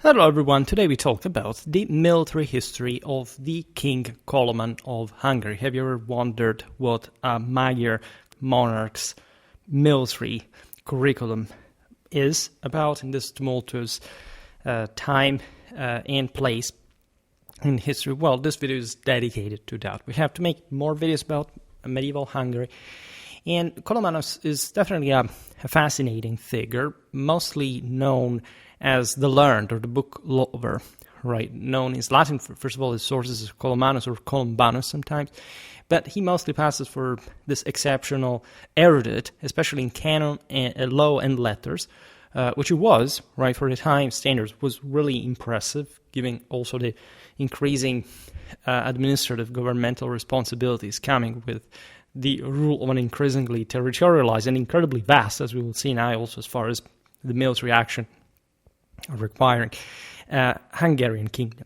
Hello everyone, today we talk about the military history of the King Coloman of Hungary. Have you ever wondered what a Magyar monarch's military curriculum is about in this tumultuous time and place in history? Well, this video is dedicated to that. We have to make more videos about medieval Hungary. And Coloman is definitely a fascinating figure, mostly known as the learned or the book lover, right? Known in Latin, first of all, his sources is Colomanus or Columbanus sometimes, but he mostly passes for this exceptional erudite, especially in canon, and law, and letters, which he was, right, for the time standards, was really impressive, given also the increasing administrative governmental responsibilities coming with the rule of an increasingly territorialized and incredibly vast, as we will see now also as far as the military action requiring Hungarian kingdom.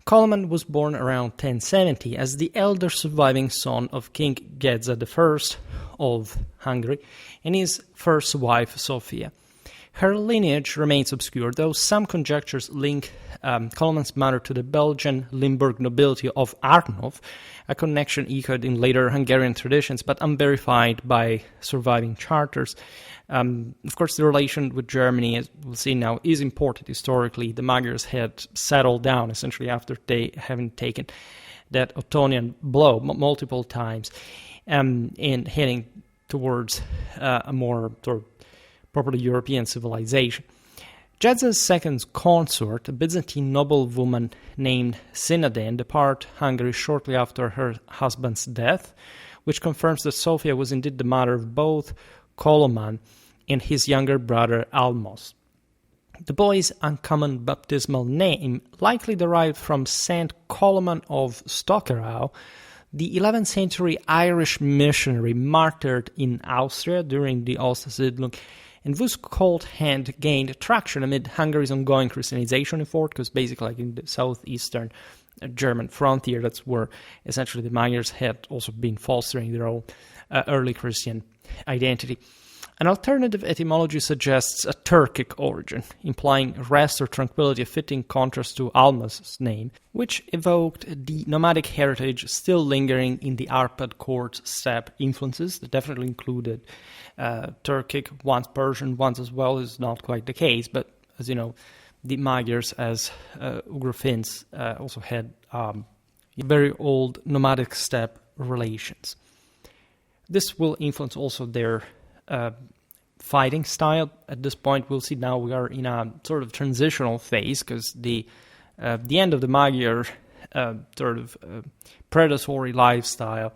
Coloman was born around 1070 as the elder surviving son of King Gedza I of Hungary and his first wife Sophia. Her lineage remains obscure, though some conjectures link Coloman's mother to the Belgian Limburg nobility of Arnulf, a connection echoed in later Hungarian traditions but unverified by surviving charters. Of course, the relation with Germany, as we'll see now, is important historically. The Magyars had settled down essentially after they having taken that Ottonian blow multiple times and heading towards a more sort of properly European civilization. Gedza's second consort, a Byzantine noblewoman named Sinaden, departed Hungary shortly after her husband's death, which confirms that Sophia was indeed the mother of both Coloman and his younger brother Almos. The boy's uncommon baptismal name likely derived from Saint Coloman of Stockerau, the 11th century Irish missionary martyred in Austria during the Aussiedlung, and whose cult hand gained traction amid Hungary's ongoing Christianization effort, because basically like in the southeastern German frontier, that's where essentially the Magyars had also been fostering their own early Christian identity. An alternative etymology suggests a Turkic origin, implying rest or tranquility, a fitting contrast to Alma's name, which evoked the nomadic heritage still lingering in the Arpad court steppe influences that definitely included Turkic, once Persian, once as well is not quite the case, but as you know, the Magyars as Ugra-Finns also had very old nomadic steppe relations. This will influence also their fighting style. At this point, we'll see now we are in a sort of transitional phase because the end of the Magyar predatory lifestyle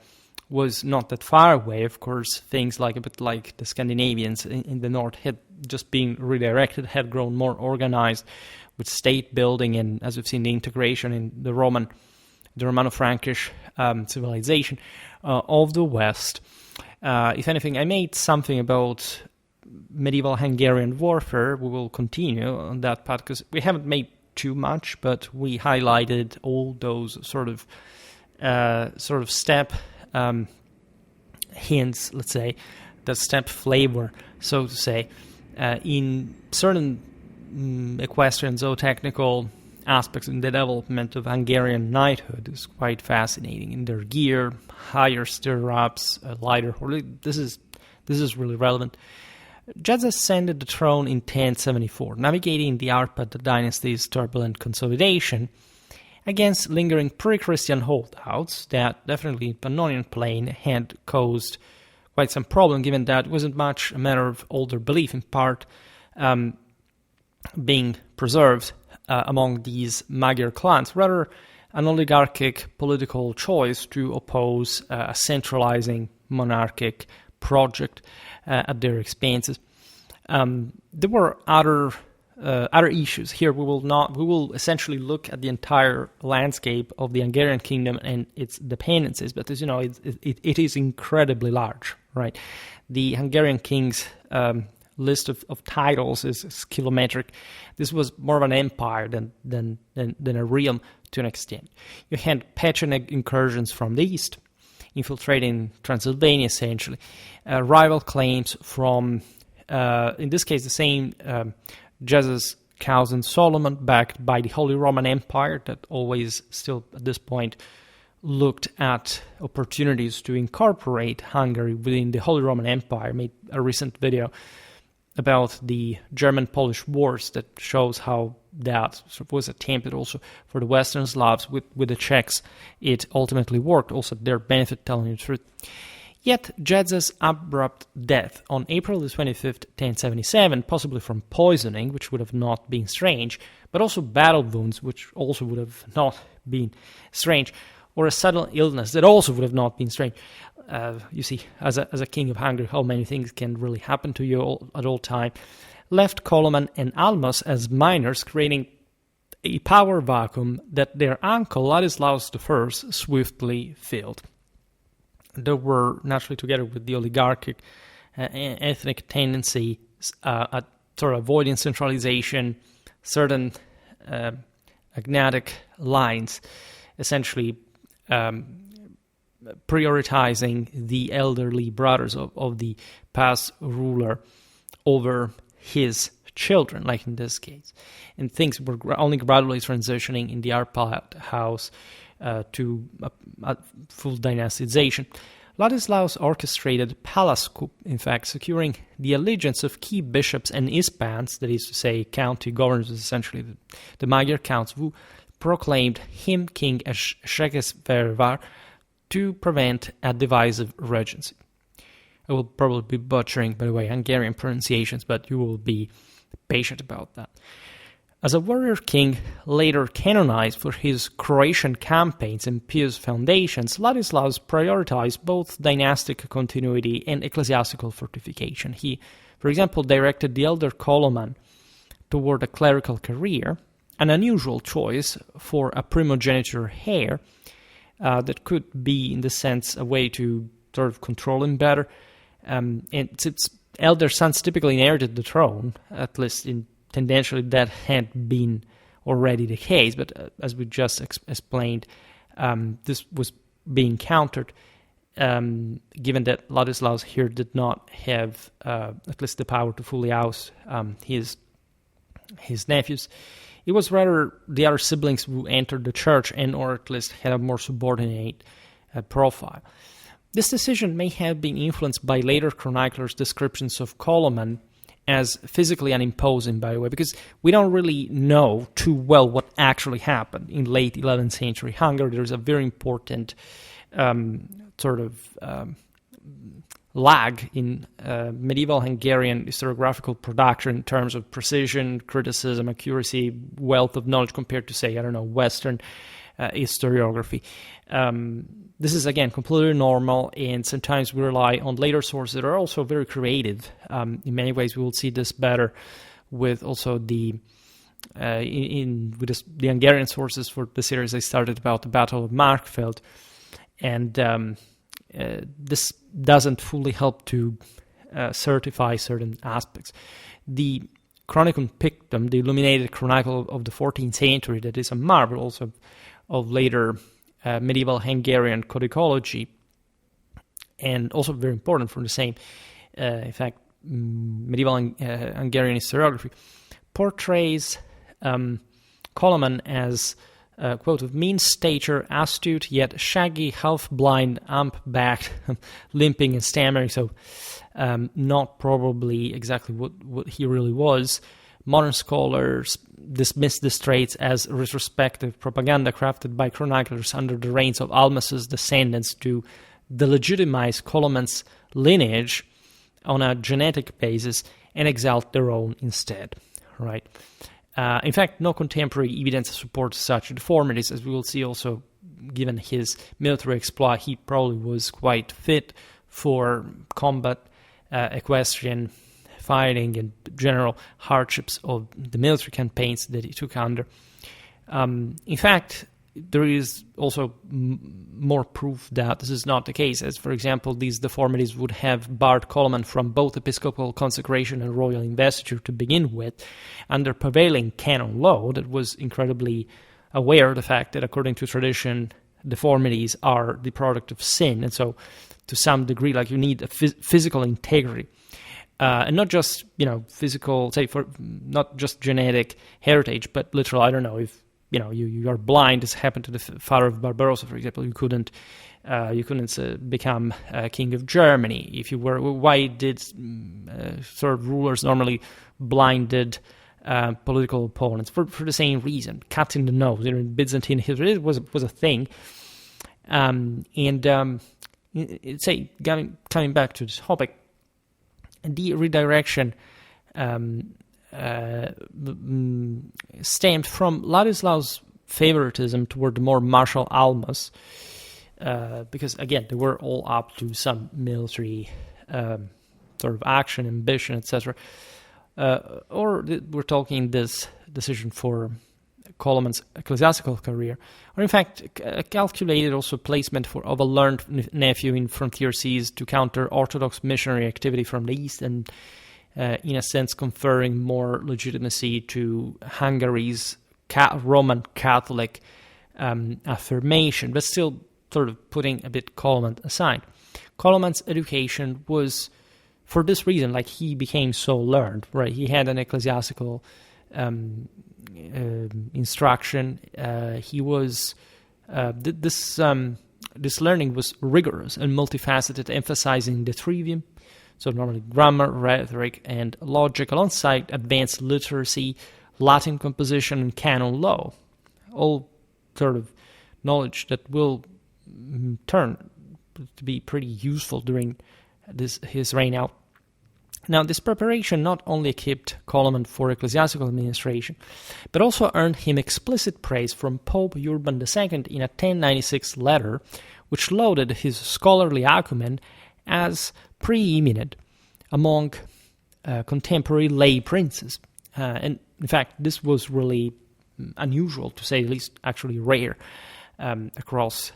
was not that far away. Of course, things like a bit like the Scandinavians in the north had just been redirected, had grown more organized with state building and, as we've seen, the integration in the Romano-Frankish civilization of the West. If anything, I made something about medieval Hungarian warfare. We will continue on that path because we haven't made too much, but we highlighted all those sort of steppe hints, let's say, the steppe flavor, so to say, in certain equestrian zootechnical aspects in the development of Hungarian knighthood is quite fascinating. In their gear, higher stirrups, a lighter horse. This is really relevant. Gedza ascended the throne in 1074, navigating the Arpad dynasty's turbulent consolidation against lingering pre-Christian holdouts that definitely in Pannonian Plain had caused quite some problem, given that it wasn't much a matter of older belief, in part being preserved among these Magyar clans, rather an oligarchic political choice to oppose a centralizing monarchic project at their expenses. There were other issues here. We will essentially look at the entire landscape of the Hungarian kingdom and its dependencies, but as you know, it is incredibly large, right? The Hungarian king's list of titles is kilometric. This was more of an empire than a realm to an extent. You had Pecheneг incursions from the east, infiltrating Transylvania essentially. Rival claims from, in this case, the same Gedza's cousin Solomon, backed by the Holy Roman Empire, that always still at this point looked at opportunities to incorporate Hungary within the Holy Roman Empire. Made a recent video about the German-Polish wars that shows how that sort of was attempted also for the Western Slavs with the Czechs. It ultimately worked, also their benefit, telling the truth. Yet Jedza's abrupt death on April the 25th, 1077, possibly from poisoning, which would have not been strange, but also battle wounds, which also would have not been strange, or a sudden illness that also would have not been strange. You see, as a king of Hungary, how many things can really happen to you at all time, left Coloman and Almos as minors, creating a power vacuum that their uncle Ladislaus I swiftly filled. There were, naturally together with the oligarchic ethnic tendency at sort of avoiding centralization, certain agnatic lines, essentially prioritizing the elderly brothers of the past ruler over his children, like in this case. And things were only gradually transitioning in the Arpad house to a full dynastization. Ladislaus orchestrated palace coup, in fact, securing the allegiance of key bishops and ispans, that is to say, county governors, essentially the Magyar counts, who proclaimed him king as Székesfehérvár to prevent a divisive regency. I will probably be butchering, by the way, Hungarian pronunciations, but you will be patient about that. As a warrior king, later canonized for his Croatian campaigns and pious foundations, Ladislaus prioritized both dynastic continuity and ecclesiastical fortification. He, for example, directed the elder Coloman toward a clerical career, an unusual choice for a primogeniture heir that could be, in the sense, a way to sort of control him better. And its elder sons typically inherited the throne, at least tendentially that had been already the case, but as we just explained, this was being countered, given that Ladislaus here did not have at least the power to fully oust his nephews. It was rather the other siblings who entered the church and or at least had a more subordinate profile. This decision may have been influenced by later chroniclers' descriptions of Coloman as physically unimposing, by the way, because we don't really know too well what actually happened in late 11th century Hungary. There's a very important lag in medieval Hungarian historiographical production in terms of precision, criticism, accuracy, wealth of knowledge compared to, say, Western historiography. This is, again, completely normal, and sometimes we rely on later sources that are also very creative. In many ways, we will see this better with also the Hungarian sources for the series I started about the Battle of Markfeld, and this doesn't fully help to certify certain aspects. The Chronicon Pictum, the illuminated chronicle of the 14th century, that is a marvel also of later medieval Hungarian codicology, and also very important for the same, in fact, medieval Hungarian historiography, portrays Coloman as, quote, of mean stature, astute, yet shaggy, half-blind, hump-backed, limping and stammering, so not probably exactly what he really was. Modern scholars dismiss these traits as retrospective propaganda crafted by chroniclers under the reigns of Almas's descendants to delegitimize Coloman's lineage on a genetic basis and exalt their own instead, right? In fact, no contemporary evidence supports such deformities, as we will see also, given his military exploit, he probably was quite fit for combat, equestrian fighting, and general hardships of the military campaigns that he took under. In fact, there is also more proof that this is not the case, as, for example, these deformities would have barred Coloman from both episcopal consecration and royal investiture to begin with, under prevailing canon law that was incredibly aware of the fact that, according to tradition, deformities are the product of sin, and so, to some degree, like, you need a physical integrity. and not just physical, say for not just genetic heritage, but literal. I don't know if you are blind. This happened to the father of Barbarossa, for example. You couldn't become king of Germany if you were. Why did sort of rulers normally blinded political opponents for the same reason? Cutting the nose. In Byzantine history, it was a thing. Say coming back to this topic, the redirection stemmed from Ladislaus' favoritism toward the more martial Almas, because again they were all up to some military sort of action, ambition, etc. Or we're talking this decision for Coloman's ecclesiastical career, or in fact calculated also placement of a learned nephew in frontier sees to counter Orthodox missionary activity from the east, and in a sense conferring more legitimacy to Hungary's Roman Catholic affirmation, but still sort of putting a bit Coloman aside. Coloman's education was, for this reason, like he became so learned, right? He had an ecclesiastical instruction. He was this learning was rigorous and multifaceted, emphasizing the trivium, so normally grammar, rhetoric, and logic, alongside advanced literacy, Latin composition, and canon law, all sort of knowledge that will turn to be pretty useful during his reign out. Now, this preparation not only equipped Coloman for ecclesiastical administration, but also earned him explicit praise from Pope Urban II in a 1096 letter, which lauded his scholarly acumen as preeminent among contemporary lay princes. And in fact, this was really unusual, to say the least, actually rare, across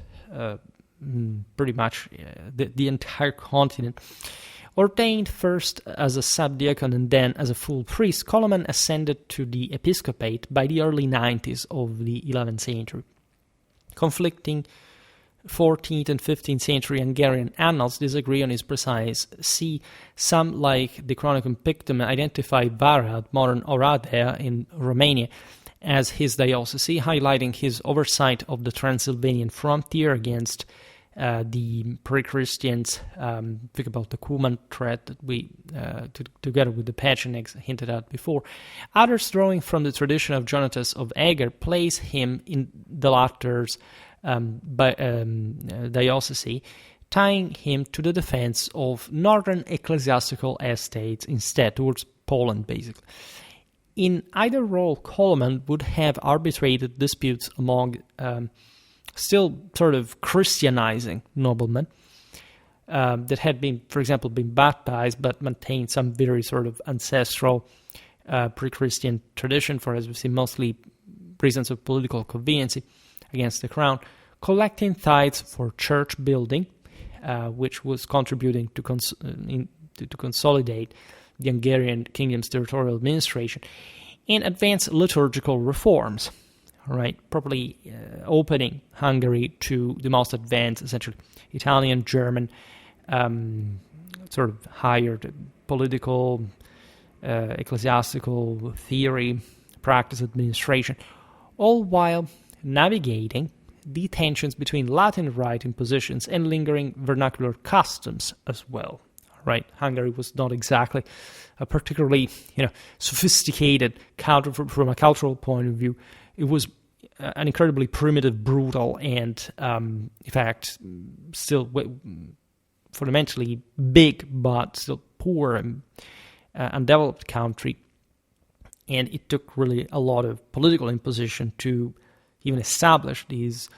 pretty much the entire continent. Ordained first as a subdeacon and then as a full priest, Coloman ascended to the episcopate by the early 90s of the 11th century. Conflicting 14th and 15th century Hungarian annals disagree on his precise see. Some, like the Chronicon Pictum, identify Varad, modern Oradea in Romania, as his diocese, highlighting his oversight of the Transylvanian frontier against the pre-Christians. Think about the Coloman threat that we, together with the Pechenegs, hinted at before. Others, drawing from the tradition of Jonatas of Eger, place him in the latter's diocese, tying him to the defense of northern ecclesiastical estates instead, towards Poland, basically. In either role, Coloman would have arbitrated disputes among still sort of Christianizing noblemen that had been, for example, been baptized but maintained some very sort of ancestral pre-Christian tradition for, as we see, mostly reasons of political conveniency against the crown, collecting tithes for church building, which was contributing to consolidate the Hungarian kingdom's territorial administration, and advance liturgical reforms, right, properly opening Hungary to the most advanced, essentially, Italian, German, sort of higher political, ecclesiastical theory, practice, administration, all while navigating the tensions between Latin writing positions and lingering vernacular customs as well. Right, Hungary was not exactly a particularly, sophisticated culture from a cultural point of view. It was an incredibly primitive, brutal, and in fact, still fundamentally big, but still poor and undeveloped country. And it took really a lot of political imposition to even establish these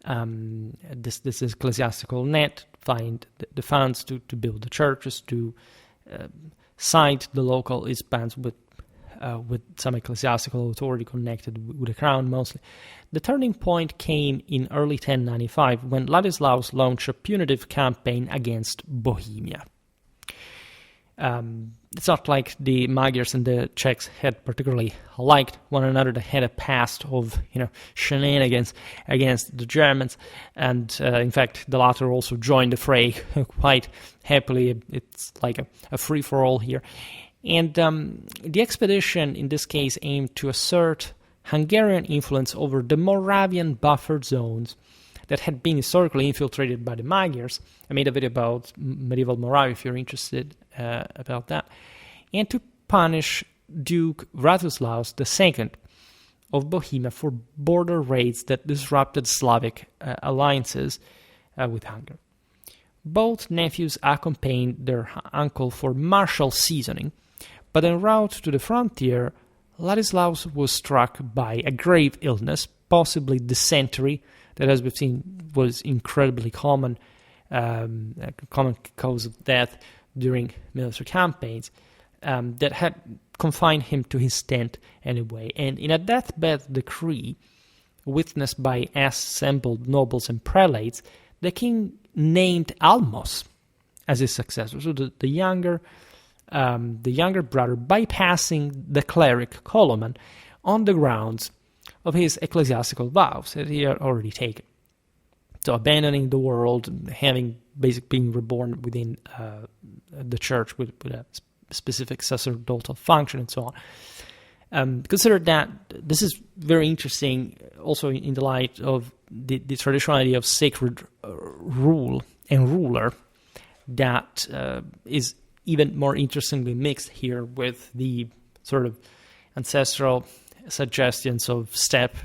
this ecclesiastical net, find the funds to build the churches, to cite the local ISPANs with some ecclesiastical authority connected with the crown mostly. The turning point came in early 1095 when Ladislaus launched a punitive campaign against Bohemia. It's not like the Magyars and the Czechs had particularly liked one another. They had a past of shenanigans against the Germans, and in fact the latter also joined the fray quite happily. It's like a free-for-all here. And the expedition in this case aimed to assert Hungarian influence over the Moravian buffer zones that had been historically infiltrated by the Magyars. I made a video about medieval Moravia if you're interested about that. And to punish Duke Vratislaus II of Bohemia for border raids that disrupted Slavic alliances with Hungary. Both nephews accompanied their uncle for martial seasoning, but en route to the frontier, Ladislaus was struck by a grave illness, possibly dysentery, that, as we've seen, was incredibly common, a common cause of death during military campaigns, that had confined him to his tent anyway. And in a deathbed decree, witnessed by assembled nobles and prelates, the king named Almos as his successor. So the younger brother, bypassing the cleric Coloman on the grounds of his ecclesiastical vows that he had already taken. So abandoning the world, having basically being reborn within the church with a specific sacerdotal function and so on. Consider that this is very interesting also in the light of the traditional idea of sacred rule and ruler that is even more interestingly mixed here with the sort of ancestral suggestions of steppe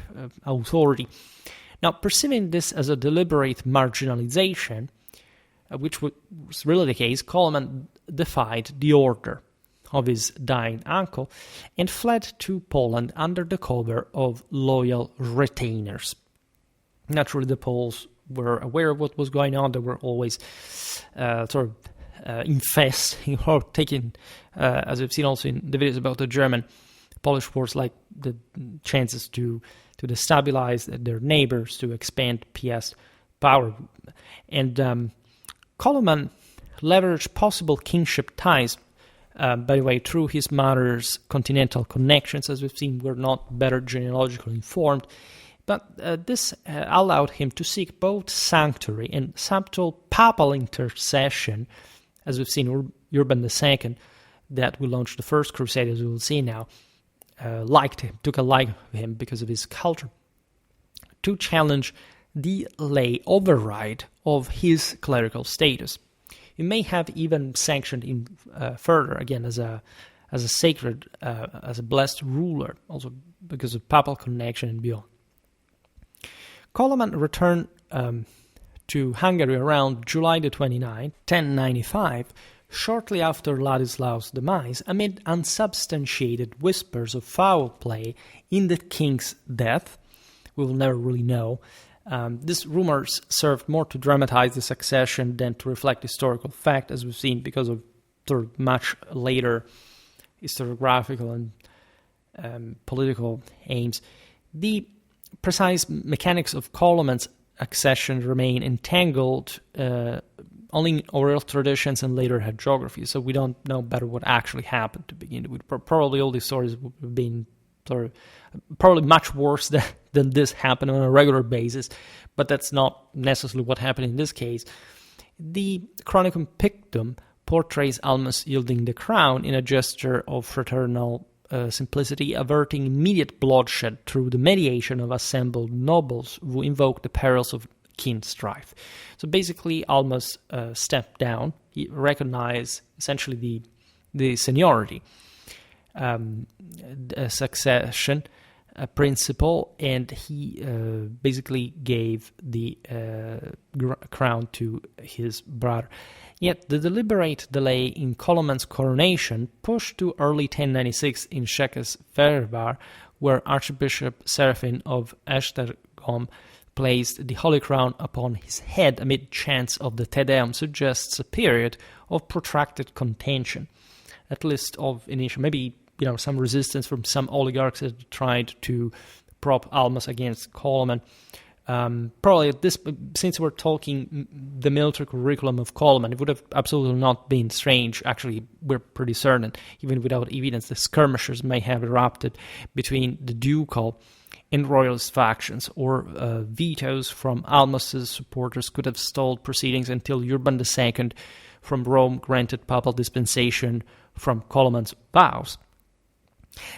authority. Now, perceiving this as a deliberate marginalization, which was really the case, Coloman defied the order of his dying uncle and fled to Poland under the cover of loyal retainers. Naturally, the Poles were aware of what was going on. They were always infesting or taking, as we've seen also in the videos about the German-Polish wars, like the chances to destabilize their neighbors, to expand PS power. And Coloman leveraged possible kingship ties, by the way, through his mother's continental connections. As we've seen, we're not better genealogically informed, but this allowed him to seek both sanctuary and subtle papal intercession. As we've seen, Urban II, that will launch the first crusade, as we will see now, liked him, took a like of him because of his culture, to challenge the lay override of his clerical status. He may have even sanctioned him further, again, as a sacred, as a blessed ruler, also because of papal connection and beyond. Coloman returned to Hungary around July the 29th, 1095, shortly after Ladislaus' demise, amid unsubstantiated whispers of foul play in the king's death. We will never really know. These rumors served more to dramatize the succession than to reflect historical fact, as we've seen, because of sort of much later historiographical and political aims. The precise mechanics of Coloman's accession remain entangled only in oral traditions and later hagiography, so we don't know better what actually happened to begin with. Probably all these stories would have been probably much worse than this happened on a regular basis, but that's not necessarily what happened in this case. The Chronicon Pictum portrays Almas yielding the crown in a gesture of fraternal simplicity, averting immediate bloodshed through the mediation of assembled nobles who invoked the perils of keen strife. So basically, Almas stepped down. He recognized essentially the seniority, succession principle, and he basically gave the crown to his brother. Yet the deliberate delay in Coloman's coronation pushed to early 1096 in Székesfehérvár, where Archbishop Seraphin of Esztergom placed the Holy Crown upon his head amid chants of the Te Deum, suggests a period of protracted contention, at least of initial, maybe some resistance from some oligarchs that tried to prop Almas against Coloman. Probably at this, since we're talking the military curriculum of Coloman, it would have absolutely not been strange. Actually, we're pretty certain, even without evidence, the skirmishes may have erupted between the ducal and royalist factions, or vetoes from Almas's supporters could have stalled proceedings until Urban II from Rome granted papal dispensation from Coloman's vows.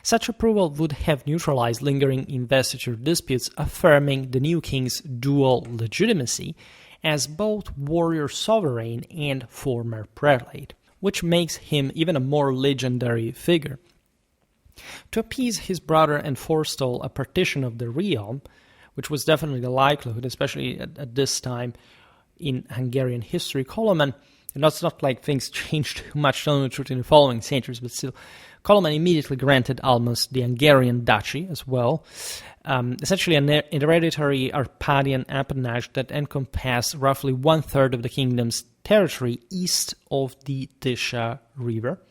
Such approval would have neutralized lingering investiture disputes, affirming the new king's dual legitimacy as both warrior sovereign and former prelate, which makes him even a more legendary figure. To appease his brother and forestall a partition of the realm, which was definitely the likelihood, especially at this time in Hungarian history, Coloman, and it's not like things changed too much in the following centuries, but still, Coloman immediately granted Almas the Hungarian duchy as well, essentially an hereditary Arpadian appanage that encompassed roughly one-third of the kingdom's territory east of the Tisza River.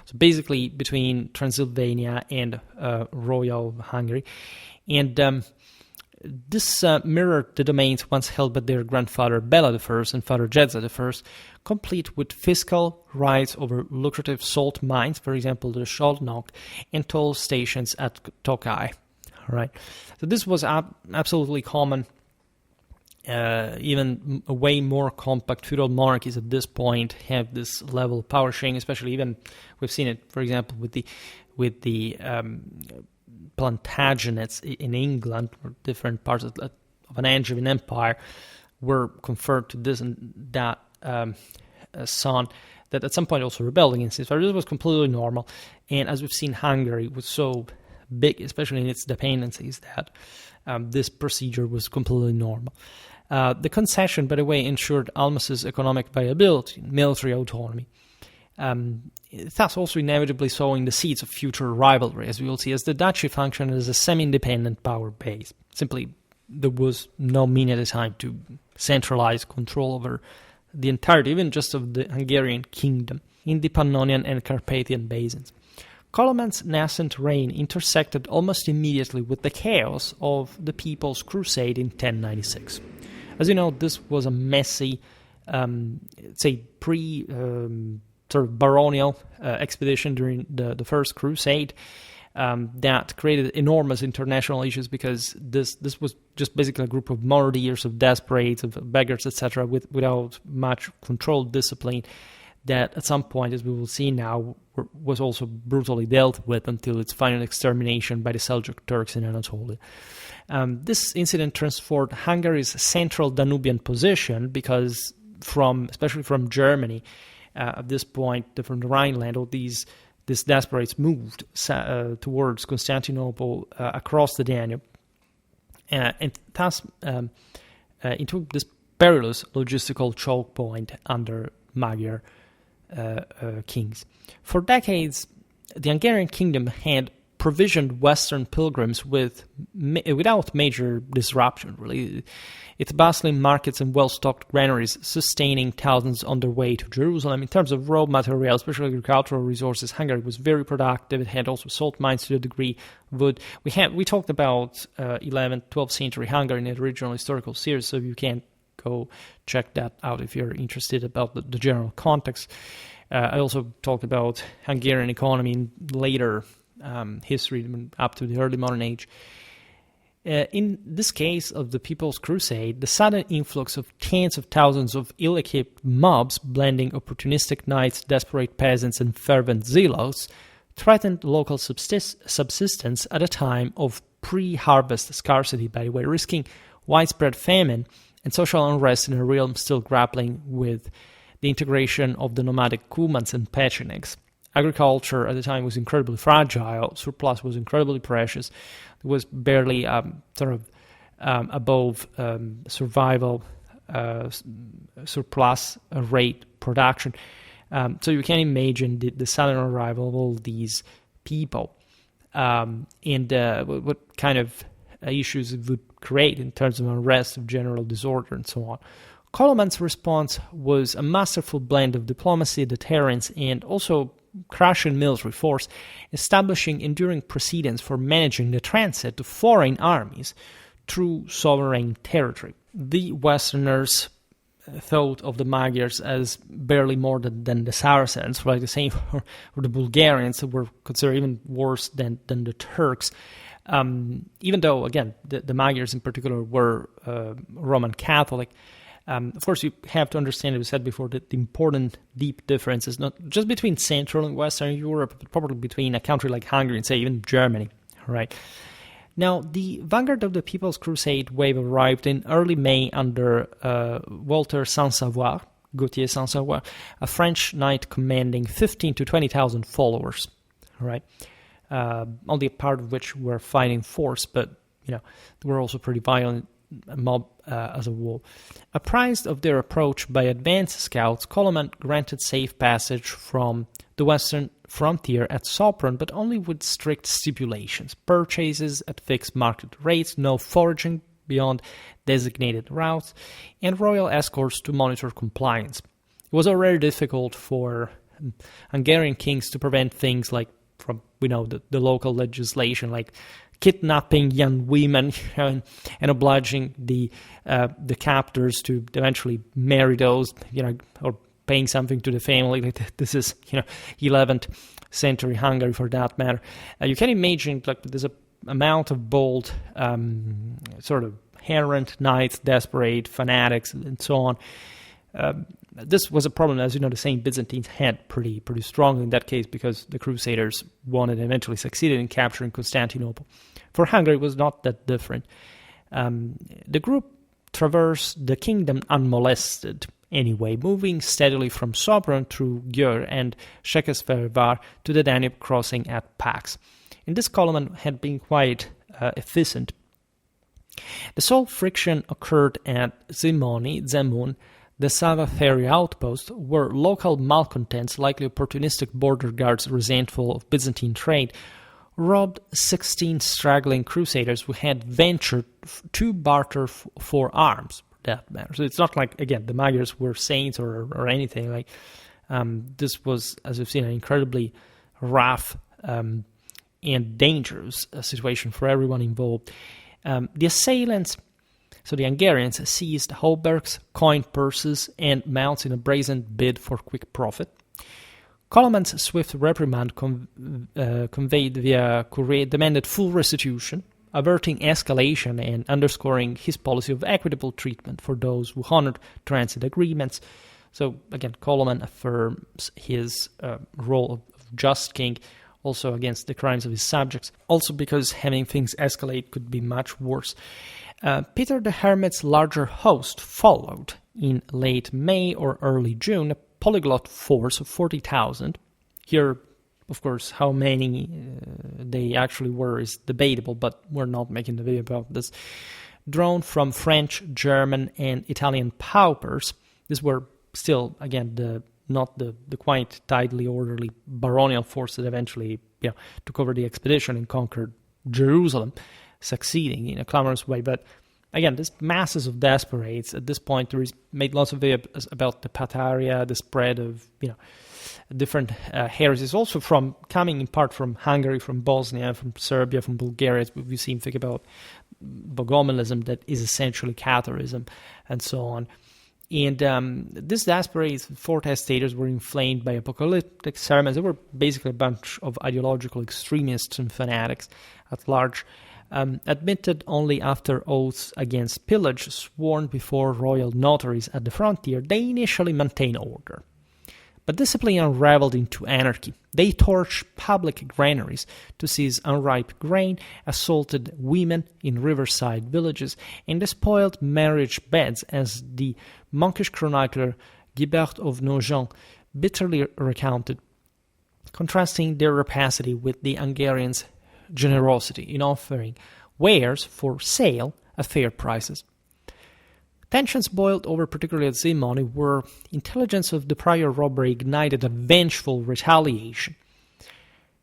So basically between Transylvania and Royal Hungary. And this mirrored the domains once held by their grandfather Bela I and father Jedza I, complete with fiscal rights over lucrative salt mines, for example, the Szolnok, and toll stations at Tokaj. All right, so this was absolutely common. Even way more compact feudal monarchies at this point have this level of power sharing, especially even we've seen it, for example, with the Plantagenets in England, or different parts of an Angevin empire were conferred to this and that son that at some point also rebelled against this. This was completely normal, and as we've seen, Hungary was so big, especially in its dependencies, that this procedure was completely normal. The concession, by the way, ensured Almas's economic viability and military autonomy, thus also inevitably sowing the seeds of future rivalry, as we will see, as the duchy functioned as a semi-independent power base. Simply, there was no mean at the time to centralize control over the entirety, even just of the Hungarian kingdom, in the Pannonian and Carpathian basins. Coloman's nascent reign intersected almost immediately with the chaos of the People's Crusade in 1096. As you know, this was a messy, sort of baronial expedition during the First Crusade that created enormous international issues, because this was just basically a group of martyrs, of desperates, of beggars, etc., without much controlled discipline, that at some point, as we will see now, was also brutally dealt with until its final extermination by the Seljuk Turks in Anatolia. This incident transformed Hungary's central Danubian position, because especially from Germany, at this point, from the Rhineland, all these desperates moved towards Constantinople across the Danube, and thus into this perilous logistical choke point under Magyar kings. For decades, the Hungarian kingdom had provisioned Western pilgrims without major disruption, really. Its bustling markets and well-stocked granaries sustaining thousands on their way to Jerusalem. In terms of raw material, especially agricultural resources, Hungary was very productive. It had also salt mines to a degree, wood. We talked about 11th, 12th century Hungary in the original historical series, so you can go check that out if you're interested about the general context. I also talked about Hungarian economy in later history, up to the early modern age. In this case of the People's Crusade, the sudden influx of tens of thousands of ill-equipped mobs, blending opportunistic knights, desperate peasants, and fervent zealots, threatened local subsistence at a time of pre-harvest scarcity, by the way, risking widespread famine and social unrest in a realm still grappling with the integration of the nomadic Cumans and Pechenegs. Agriculture at the time was incredibly fragile. Surplus was incredibly precious. There was barely above survival surplus rate production. So you can imagine the sudden arrival of all these people and what kind of issues it would create in terms of unrest, of general disorder, and so on. Coloman's response was a masterful blend of diplomacy, deterrence, and also crushing military force, establishing enduring precedents for managing the transit of foreign armies true sovereign territory. The Westerners thought of the Magyars as barely more than the Saracens, like the same for the Bulgarians, who were considered even worse than the Turks. Even though, again, the Magyars in particular were Roman Catholic. Of course, you have to understand, as we said before, that the important deep differences, not just between Central and Western Europe, but probably between a country like Hungary and, say, even Germany, right? Now, the vanguard of the People's Crusade wave arrived in early May under Walter Saint-Savoy, Gauthier Saint-Savoy, a French knight commanding 15 to 20,000 followers, right? Only a part of which were fighting force, but, they were also pretty violent mob as a whole. Apprised of their approach by advance scouts, Coloman granted safe passage from the western frontier at Sopron, but only with strict stipulations: purchases at fixed market rates, no foraging beyond designated routes, and royal escorts to monitor compliance. It was already difficult for Hungarian kings to prevent things like from the local legislation, like kidnapping young women and obliging the captors to eventually marry those, or paying something to the family. This is, 11th century Hungary, for that matter. You can imagine, there's a amount of bold, sort of errant knights, desperate fanatics, and so on. This was a problem, as you know, the Saint Byzantines had pretty strongly in that case, because the Crusaders wanted and eventually succeeded in capturing Constantinople. For Hungary, it was not that different. The group traversed the kingdom unmolested anyway, moving steadily from Sopron through Győr and Székesfehérvár to the Danube, crossing at Pax. In this Coloman had been quite efficient. The sole friction occurred at Zimony, Zemun, the Sava ferry outpost, where local malcontents, likely opportunistic border guards resentful of Byzantine trade, robbed 16 straggling crusaders who had ventured to barter for arms, for that matter. So it's not like, again, the Magyars were saints or anything. Like this was, as we've seen, an incredibly rough and dangerous situation for everyone involved. The assailants, so the Hungarians, seized hauberks, coin purses, and mounts in a brazen bid for quick profit. Coloman's swift reprimand conveyed via courier demanded full restitution, averting escalation and underscoring his policy of equitable treatment for those who honored transit agreements. So again, Coloman affirms his role of just king, also against the crimes of his subjects, also because having things escalate could be much worse. Peter the Hermit's larger host followed in late May or early June, a polyglot force of 40,000. Here, of course, how many they actually were is debatable, but we're not making the video about this. Drawn from French, German, and Italian paupers, these were still, again, not the quite tightly orderly baronial force that eventually took over the expedition and conquered Jerusalem, succeeding in a clamorous way. But again, these masses of desperates, at this point, there is made lots of videos about the Pataria, the spread of different heresies, also from coming in part from Hungary, from Bosnia, from Serbia, from Bulgaria. We've seen think about Bogomilism, that is essentially Catharism, and so on. And these desperates, foretestators, were inflamed by apocalyptic sermons. They were basically a bunch of ideological extremists and fanatics at large, admitted only after oaths against pillage sworn before royal notaries at the frontier. They initially maintained order, but discipline unraveled into anarchy. They torched public granaries to seize unripe grain, assaulted women in riverside villages, and despoiled marriage beds, as the monkish chronicler Guibert of Nogent bitterly recounted, contrasting their rapacity with the Hungarians' generosity in offering wares for sale at fair prices. Tensions boiled over, particularly at Zimony, where intelligence of the prior robbery ignited a vengeful retaliation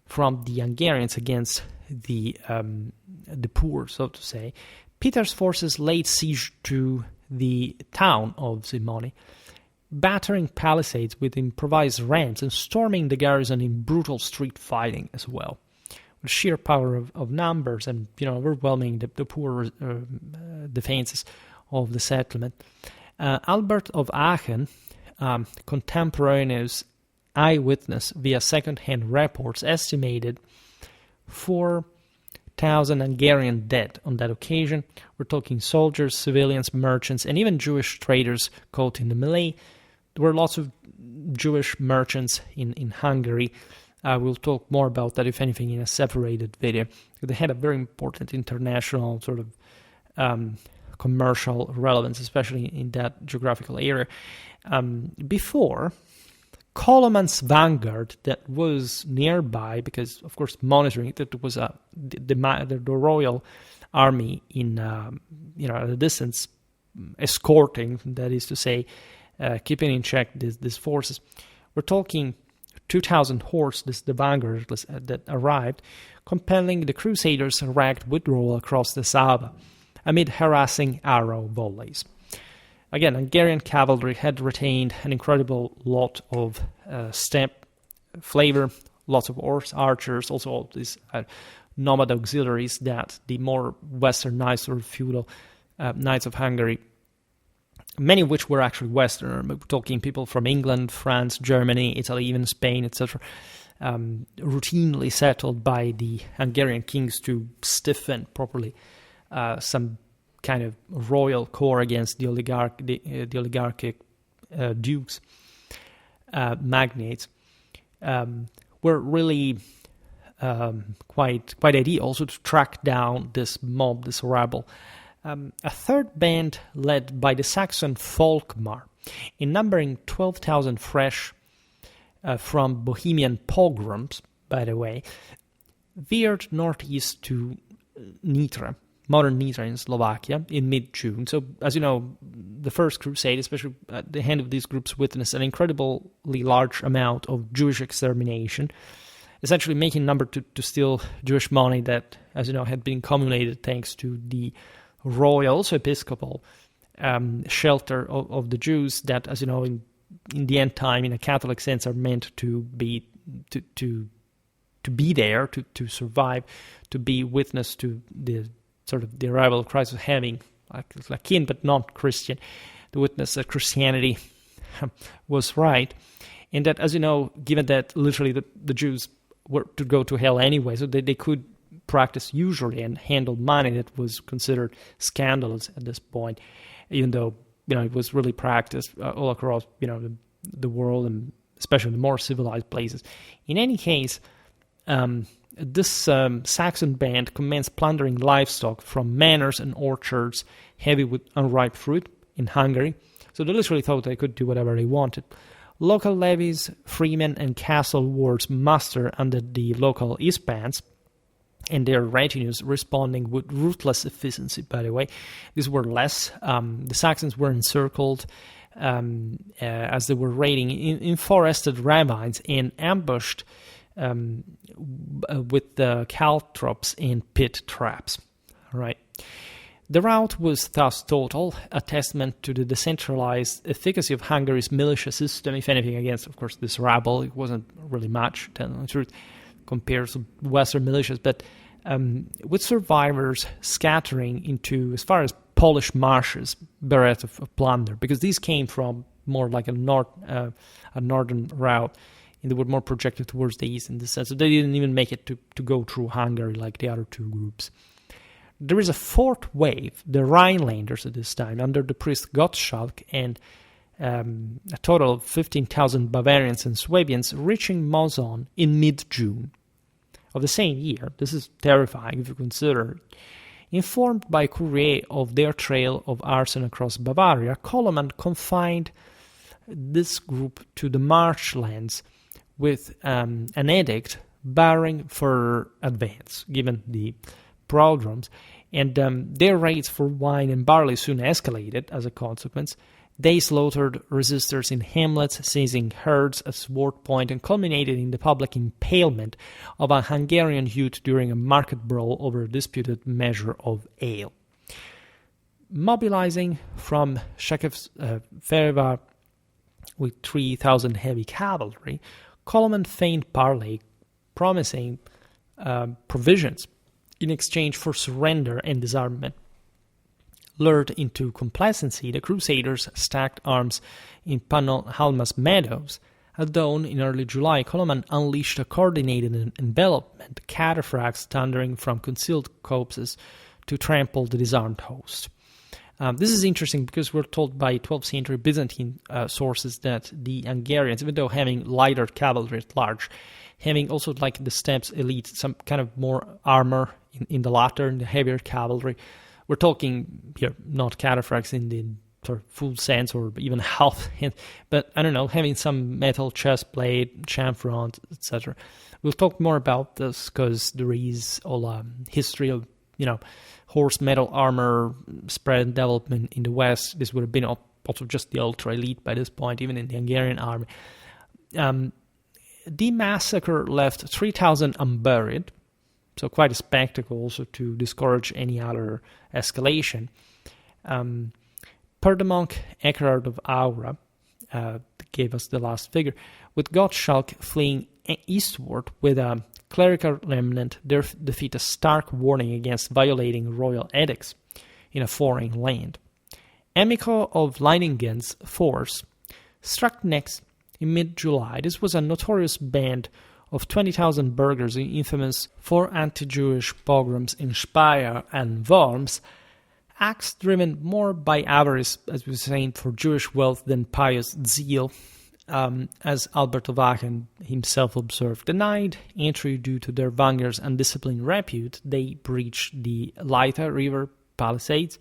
from the Hungarians against the poor, so to say. Peter's forces laid siege to the town of Zimony, battering palisades with improvised ramps and storming the garrison in brutal street fighting as well. sheer power of numbers and overwhelming the poor defenses of the settlement. Albert of Aachen, contemporaneous eyewitness via second-hand reports, estimated 4,000 Hungarian dead on that occasion. We're talking soldiers, civilians, merchants, and even Jewish traders caught in the melee. There were lots of Jewish merchants in Hungary. We'll talk more about that, if anything, in a separated video. They had a very important international sort of commercial relevance, especially in that geographical area. Before, Coloman's vanguard that was nearby, because of course monitoring that it was the royal army in at a distance, escorting, that is to say, keeping in check these forces. We're talking 2,000 horse, the vanguard that arrived, compelling the Crusaders' ragged withdrawal across the Sava amid harassing arrow volleys. Again, Hungarian cavalry had retained an incredible lot of steppe flavor, lots of horse archers, also all these nomad auxiliaries that the more westernized or feudal knights of Hungary, many of which were actually Western. We're talking people from England, France, Germany, Italy, even Spain, etc., routinely settled by the Hungarian kings to stiffen properly some kind of royal core against the oligarchic dukes, magnates, were really quite ideal also to track down this mob, this rabble. A third band, led by the Saxon Volkmar, in numbering 12,000 fresh from Bohemian pogroms, by the way, veered northeast to Nitra, modern Nitra in Slovakia, in mid-June. So, as you know, the First Crusade, especially at the hand of these groups, witnessed an incredibly large amount of Jewish extermination, essentially making number to steal Jewish money that, as you know, had been accumulated thanks to the royal, also episcopal, shelter of the Jews that, as you know, in the end time, in a Catholic sense, are meant to be to be there, to survive, to be witness to the sort of the arrival of Christ, of having like kin but not Christian, the witness that Christianity was right, and that, as you know, given that literally the Jews were to go to hell anyway, so they could practice usury and handle money that was considered scandalous at this point, even though it was really practiced all across the world, and especially the more civilized places. In any case, this Saxon band commenced plundering livestock from manors and orchards heavy with unripe fruit in Hungary. So they literally thought they could do whatever they wanted. Local levies, freemen, and castle wards muster under the local ispans, and their retinues responding with ruthless efficiency, by the way. These were less. The Saxons were encircled as they were raiding in forested ravines and ambushed with the caltrops and pit traps. Right. The rout was thus total, a testament to the decentralized efficacy of Hungary's militia system, if anything, against, of course, this rabble. It wasn't really much, telling the truth, compared to Western militias, but with survivors scattering into, as far as Polish marshes, bereft of plunder, because these came from more like a northern route, and they were more projected towards the east in the sense. So they didn't even make it to go through Hungary like the other two groups. There is a fourth wave, the Rhinelanders at this time, under the priest Gottschalk, and a total of 15,000 Bavarians and Swabians, reaching Moson in mid-June of the same year. This is terrifying if you consider it. Informed by Courier of their trail of arson across Bavaria, Coloman confined this group to the marshlands with an edict barring further advance, given the prodromes, and their raids for wine and barley soon escalated as a consequence. They slaughtered resistors in hamlets, seizing herds at sword point, and culminated in the public impalement of a Hungarian youth during a market brawl over a disputed measure of ale. Mobilizing from Szekefehervar with 3,000 heavy cavalry, Coloman feigned parley, promising provisions in exchange for surrender and disarmament. Lured into complacency, the Crusaders stacked arms in Pannonhalma's meadows. At dawn in early July, Coloman unleashed a coordinated envelopment, cataphracts thundering from concealed copses to trample the disarmed host. This is interesting because we're told by 12th century Byzantine sources that the Hungarians, even though having lighter cavalry at large, having also like the steppes elite, some kind of more armor in the latter, in the heavier cavalry. We're talking here not cataphracts in the sort of full sense or even half, but I don't know, having some metal chest plate, chamfront, etc. We'll talk more about this because there is a history of, horse metal armor spread and development in the West. This would have been also just the ultra elite by this point, even in the Hungarian army. The massacre left 3,000 unburied, so quite a spectacle also to discourage any other escalation. Per the monk Eckhard of Aura, gave us the last figure, with Gottschalk fleeing eastward with a clerical remnant, their defeat a stark warning against violating royal edicts in a foreign land. Amico of Leiningen's force struck next in mid-July. This was a notorious band of 20,000 burghers infamous for anti-Jewish pogroms in Speyer and Worms, acts driven more by avarice, as we were saying, for Jewish wealth than pious zeal. As Albert of Aachen himself observed, denied entry due to their vanguard's undisciplined repute, they breached the Leitha River palisades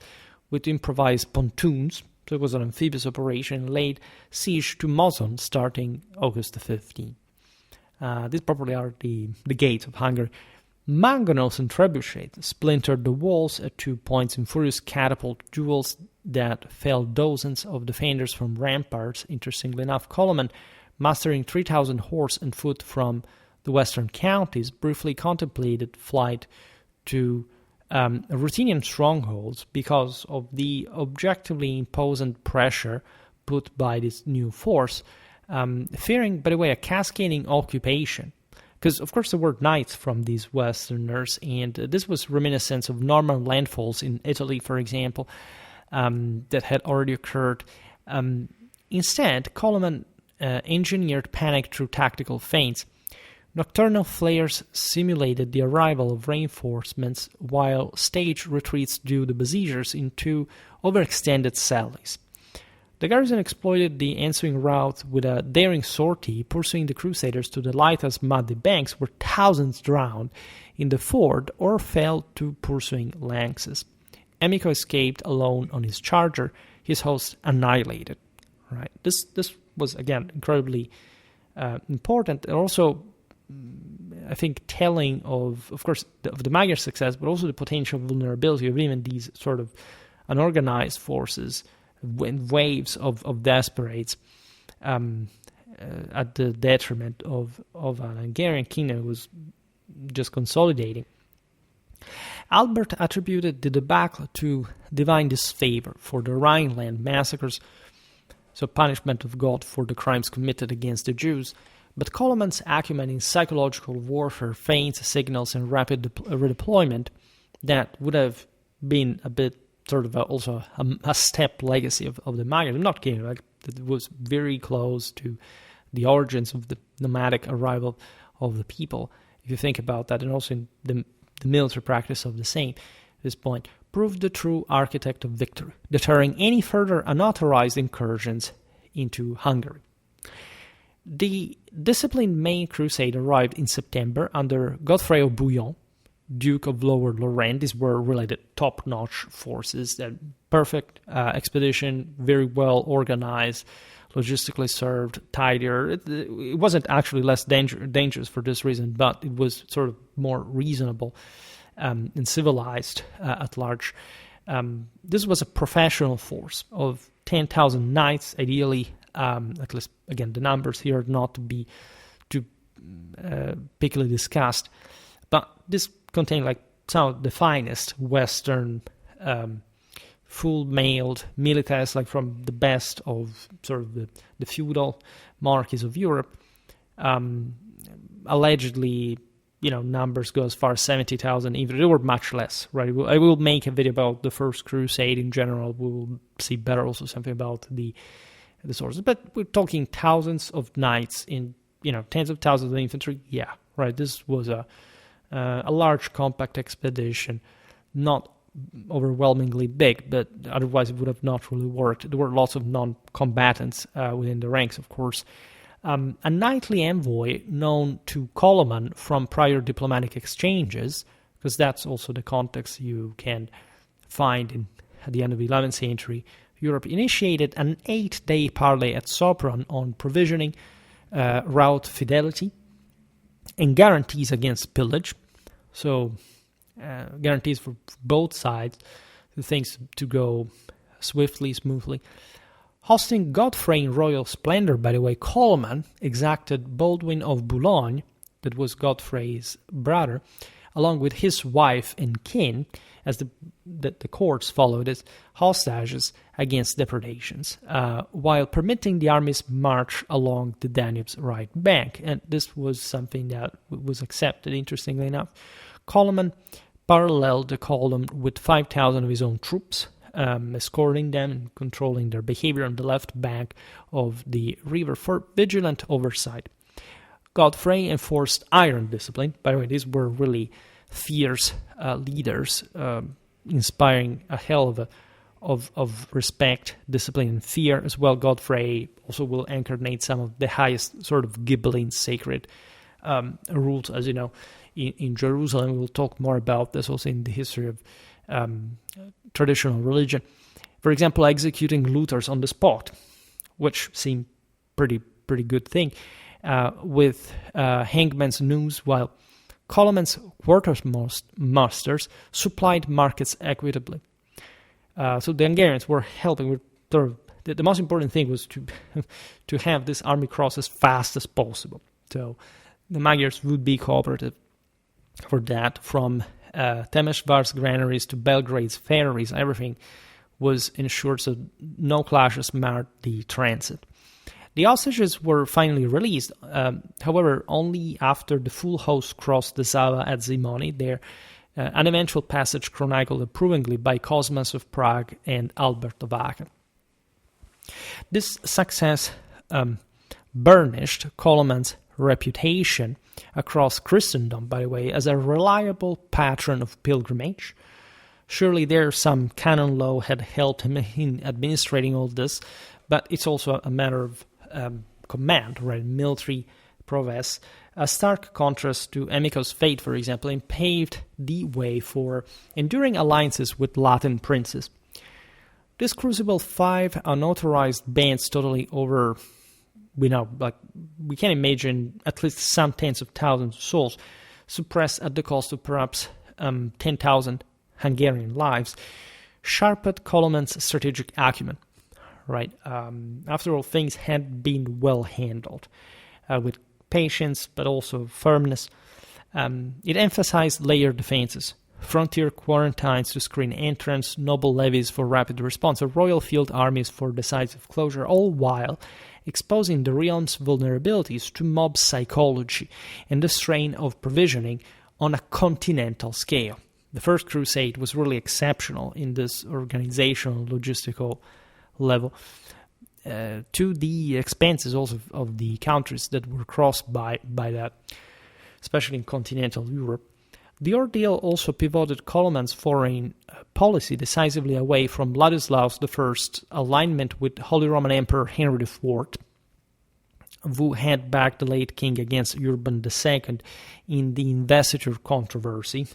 with improvised pontoons. So it was an amphibious operation, laid siege to Moson starting August the 15th. These probably are the gates of Hungary. Mangonels and trebuchets splintered the walls at 2 points in furious catapult duels that felled dozens of defenders from ramparts. Interestingly enough, Coloman, mastering 3,000 horse and foot from the western counties, briefly contemplated flight to Ruthenian strongholds because of the objectively imposing pressure put by this new force, fearing, by the way, a cascading occupation. Because, of course, there were knights from these Westerners, and this was reminiscent of Norman landfalls in Italy, for example, that had already occurred. Instead, Coloman engineered panic through tactical feints. Nocturnal flares simulated the arrival of reinforcements, while staged retreats drew the besiegers into overextended sallies. The garrison exploited the ensuing rout with a daring sortie, pursuing the Crusaders to the Leitha's muddy banks, where thousands drowned in the ford or fell to pursuing lances. Amico escaped alone on his charger, his host annihilated. Right. This was, again, incredibly important, and also, I think, telling of course, of the Magyar success, but also the potential vulnerability of even these sort of unorganized forces when waves of desperates at the detriment of an Hungarian kingdom was just consolidating. Albert attributed the debacle to divine disfavor for the Rhineland massacres, so punishment of God for the crimes committed against the Jews, but Coloman's acumen in psychological warfare, feints, signals, and rapid redeployment that would have been a bit sort of also a step legacy of the Magyars. I'm not kidding, like, it was very close to the origins of the nomadic arrival of the people. If you think about that, and also in the military practice of the same, at this point, proved the true architect of victory, deterring any further unauthorized incursions into Hungary. The disciplined main crusade arrived in September under Godfrey of Bouillon, Duke of Lower Lorraine. These were related top-notch forces, that perfect expedition, very well organized, logistically served, tidier. It wasn't actually less dangerous for this reason, but it was sort of more reasonable and civilized at large. This was a professional force of 10,000 knights, ideally, at least, again, the numbers here are not to be too pickily discussed, but this contained like some of the finest Western full-mailed militaries, like from the best of sort of the feudal monarchies of Europe, allegedly numbers go as far as 70,000. Even they were much less, right? I will make a video about the First Crusade in general. We will see better also something about the sources. But we're talking thousands of knights in, tens of thousands of infantry. Yeah, right. This was a large, compact expedition, not overwhelmingly big, but otherwise it would have not really worked. There were lots of non-combatants within the ranks, of course. A knightly envoy known to Coloman from prior diplomatic exchanges, because that's also the context you can find at the end of the 11th century, Europe initiated an 8-day parley at Sopron on provisioning, route fidelity, and guarantees against pillage. So guarantees for both sides, the things to go swiftly, smoothly. Hosting Godfrey in royal splendor, by the way, Coloman exacted Baldwin of Boulogne, that was Godfrey's brother, along with his wife and kin, as the courts followed as hostages against depredations, while permitting the armies march along the Danube's right bank. And this was something that was accepted, interestingly enough. Coloman paralleled the column with 5,000 of his own troops, escorting them and controlling their behavior on the left bank of the river for vigilant oversight. Godfrey enforced iron discipline. By the way, these were really fierce leaders, inspiring a hell of respect, discipline, and fear as well. Godfrey also will incarnate some of the highest sort of Ghibelline sacred rules, as you know, in Jerusalem. We'll talk more about this also in the history of traditional religion. For example, executing looters on the spot, which seemed pretty good thing, with hangman's noose, while Coloman's quartermasters supplied markets equitably. So the Hungarians were helping. The most important thing was to have this army cross as fast as possible. So the Magyars would be cooperative for that. From Temesvar's granaries to Belgrade's ferries, everything was ensured so no clashes marred the transit. The hostages were finally released, however, only after the full host crossed the Sava at Zimony, their uneventual passage chronicled approvingly by Cosmas of Prague and Albert of Aachen. This success burnished Coloman's reputation across Christendom, by the way, as a reliable patron of pilgrimage. Surely there some canon law had helped him in administrating all this, but it's also a matter of command, right? Military prowess, a stark contrast to Emico's fate, for example, and paved the way for enduring alliances with Latin princes. This crucible 5 unauthorized bands totally over, we can imagine at least some tens of thousands of souls, suppressed at the cost of perhaps 10,000 Hungarian lives, sharpened Coloman's strategic acumen. Right. After all, things had been well handled, with patience but also firmness. It emphasized layered defenses, frontier quarantines to screen entrance, noble levies for rapid response, or royal field armies for decisive closure, all while exposing the realm's vulnerabilities to mob psychology and the strain of provisioning on a continental scale. The First Crusade was really exceptional in this organizational, logistical level, to the expenses also of the countries that were crossed by that, especially in continental Europe. The ordeal also pivoted Coloman's foreign policy decisively away from Ladislaus I's alignment with Holy Roman Emperor Henry IV, who had backed the late king against Urban II in the investiture controversy.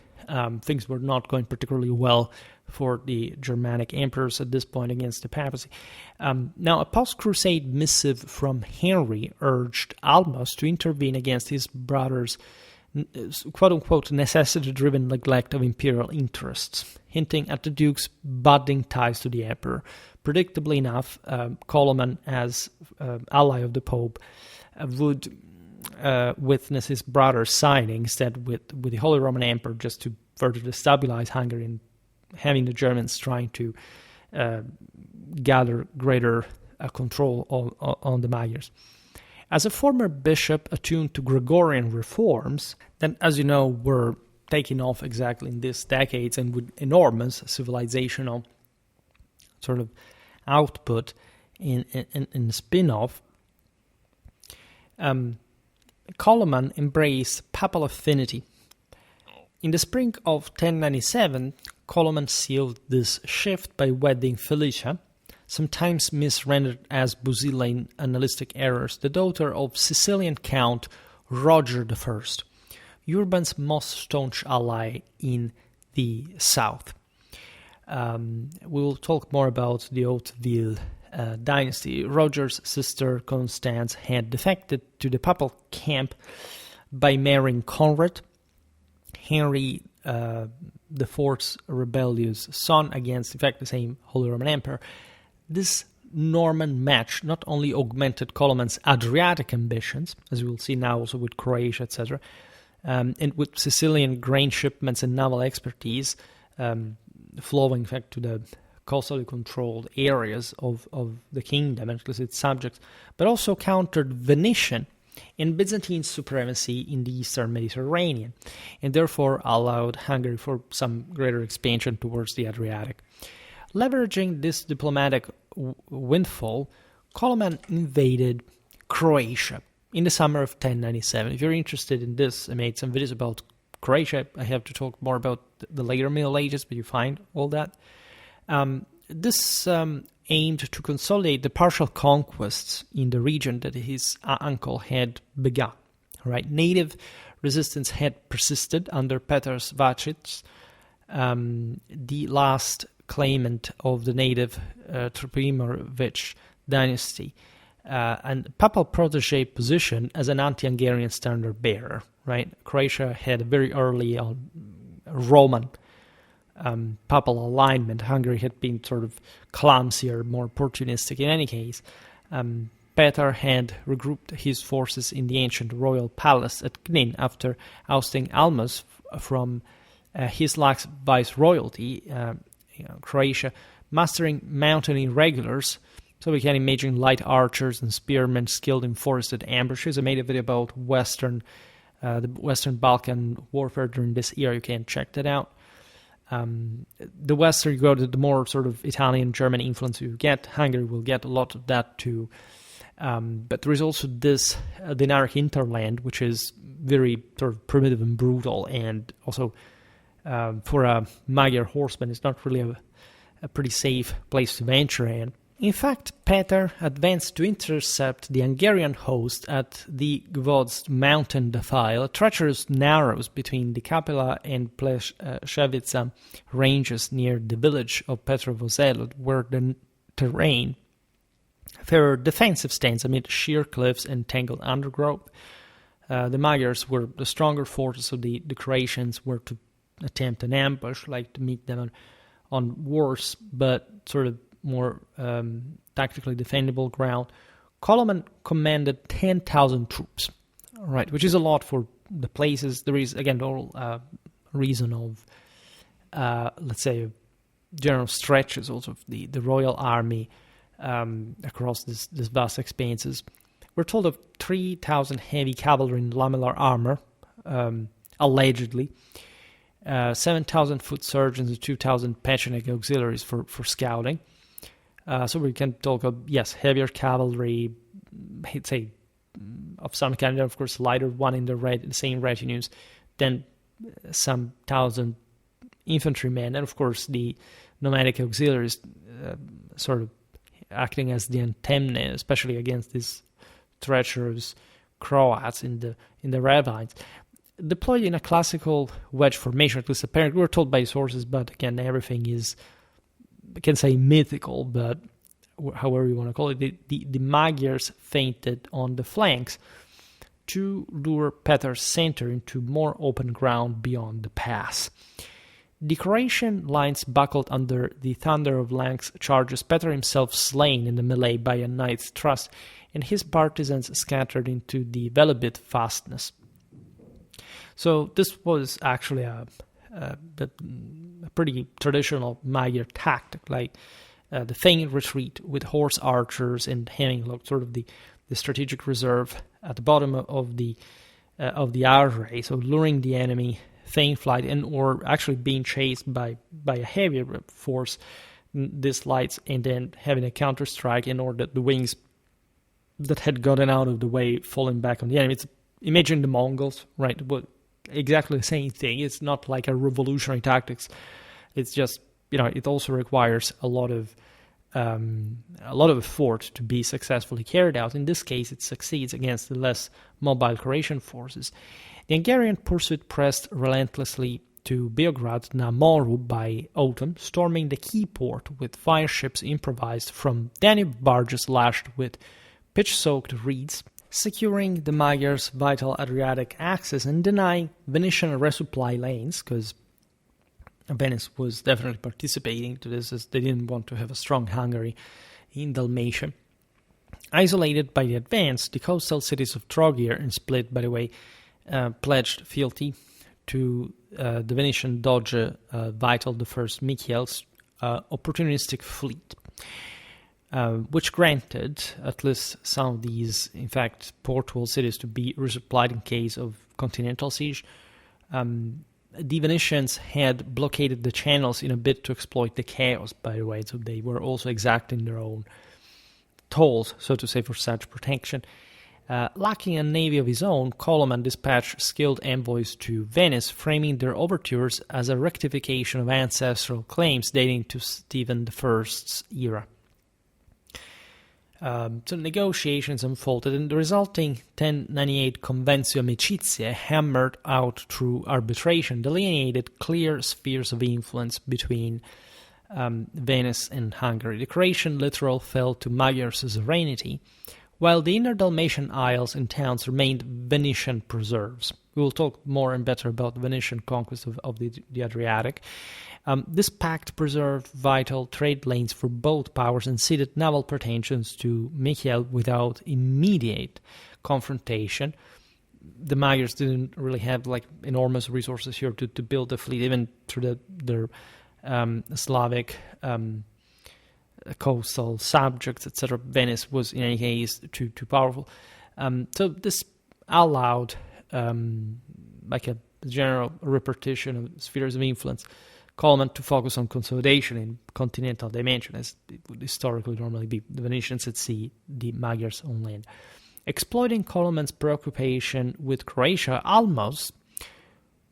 Things were not going particularly well for the Germanic emperors at this point against the papacy. Now, a post-Crusade missive from Henry urged Almos to intervene against his brother's quote-unquote necessity-driven neglect of imperial interests, hinting at the Duke's budding ties to the emperor. Predictably enough, Coloman, as ally of the Pope, would witness his brother siding instead with the Holy Roman Emperor, just to further destabilize Hungary and having the Germans trying to gather greater control on the Magyars. As a former bishop attuned to Gregorian reforms, that, as you know, were taking off exactly in these decades and with enormous civilizational sort of output in spin-off, Coloman embraced papal affinity. In the spring of 1097, Coloman sealed this shift by wedding Felicia, sometimes misrendered as Busilla in annalistic errors, the daughter of Sicilian Count Roger I, Urban's most staunch ally in the south. We will talk more about the Hauteville dynasty. Roger's sister Constance had defected to the papal camp by marrying Conrad, Henry IV's rebellious son, against, in fact, the same Holy Roman Emperor. This Norman match not only augmented Coloman's Adriatic ambitions, as we will see now also with Croatia, etc., and with Sicilian grain shipments and naval expertise, flowing, in fact, to the coastally controlled areas of the kingdom and its subjects, but also countered Venetian and Byzantine supremacy in the eastern Mediterranean, and therefore allowed Hungary for some greater expansion towards the Adriatic. Leveraging this diplomatic windfall, Coloman invaded Croatia in the summer of 1097. If you're interested in this, I made some videos about Croatia. I have to talk more about the later Middle Ages, but you find all that. This aimed to consolidate the partial conquests in the region that his uncle had begun. Right? Native resistance had persisted under Petar's Vachits, the last claimant of the native Trpimirovich dynasty, and papal protege position as an anti-Hungarian standard bearer. Right? Croatia had a very early Roman papal alignment. Hungary had been sort of clumsier, more opportunistic. In any case, Petar had regrouped his forces in the ancient royal palace at Knin after ousting Almas from his lax viceroyalty, Croatia, mastering mountain irregulars. So we can imagine light archers and spearmen skilled in forested ambushes. I made a video about the Western Balkan warfare during this year. You can check that out. The western you go to, the more sort of Italian, German influence you get. Hungary will get a lot of that too. But there is also this Dinaric hinterland, which is very sort of primitive and brutal, and also for a Magyar horseman, it's not really a pretty safe place to venture in. In fact, Petar advanced to intercept the Hungarian host at the Gvozd mountain defile, treacherous narrows between the Kapela and Pleszewica ranges near the village of Petrovozelod, where the terrain favored defensive stands amid sheer cliffs and tangled undergrowth. The Magyars were the stronger forces, so the Croatians were to attempt an ambush, like to meet them on worse but sort of more tactically defendable ground. Coloman commanded 10,000 troops, right, which is a lot for the places. There is, again, the whole reason of, let's say, general stretches also of the royal army across this vast expanses. We're told of 3,000 heavy cavalry in lamellar armor, allegedly, 7,000 foot surgeons and 2,000 Pecheneck auxiliaries for scouting. So we can talk of, yes, heavier cavalry, I'd say, of some kind, of course, lighter one in the same retinues, then some thousand infantrymen, and of course the nomadic auxiliaries sort of acting as the antennae, especially against these treacherous Croats in the ravines. Deployed in a classical wedge formation, at least apparently, we're told by sources, but again, everything is, I can say, mythical, but however you want to call it, the Magyars feinted on the flanks to lure Petar's center into more open ground beyond the pass. The Croatian lines buckled under the thunder of Lang's charges, Petar himself slain in the melee by a knight's thrust, and his partisans scattered into the Velebit fastness. So this was actually a pretty traditional Magyar tactic, like the feigned retreat with horse archers and having sort of the the strategic reserve at the bottom of the array, so luring the enemy, feign flight, and or actually being chased by a heavier force, these lights, and then having a counter strike in order that the wings that had gotten out of the way falling back on the enemy. Imagine the Mongols, right? But exactly the same thing. It's not like a revolutionary tactics. It's just, it also requires a lot of effort to be successfully carried out. In this case, it succeeds against the less mobile Croatian forces. The Hungarian pursuit pressed relentlessly to Beograd Namoru by autumn, storming the key port with fire ships improvised from Danube barges lashed with pitch-soaked reeds, securing the Magyars' vital Adriatic access and denying Venetian resupply lanes, because Venice was definitely participating to this, as they didn't want to have a strong Hungary in Dalmatia. Isolated by the advance, the coastal cities of Trogir and Split, by the way, pledged fealty to the Venetian Doge Vital I Michiel's opportunistic fleet, which granted at least some of these, in fact, portual cities to be resupplied in case of continental siege. The Venetians had blockaded the channels in a bid to exploit the chaos, by the way, so they were also exacting their own tolls, so to say, for such protection. Lacking a navy of his own, Coloman dispatched skilled envoys to Venice, framing their overtures as a rectification of ancestral claims dating to Stephen I's era. So negotiations unfolded, and the resulting 1098 Conventio Amicitiae, hammered out through arbitration, delineated clear spheres of influence between Venice and Hungary. The Croatian littoral fell to Magyar suzerainty, while the inner Dalmatian isles and towns remained Venetian preserves. We will talk more and better about the Venetian conquest of the Adriatic. This pact preserved vital trade lanes for both powers and ceded naval pretensions to Michiel without immediate confrontation. The Magyars didn't really have enormous resources here to build a fleet, even through their Slavic coastal subjects, etc. Venice was, in any case, too powerful. So this allowed a general repartition of spheres of influence, Coloman to focus on consolidation in continental dimension, as it would historically normally be the Venetians at sea, the Magyars on land. Exploiting Coloman's preoccupation with Croatia, Almos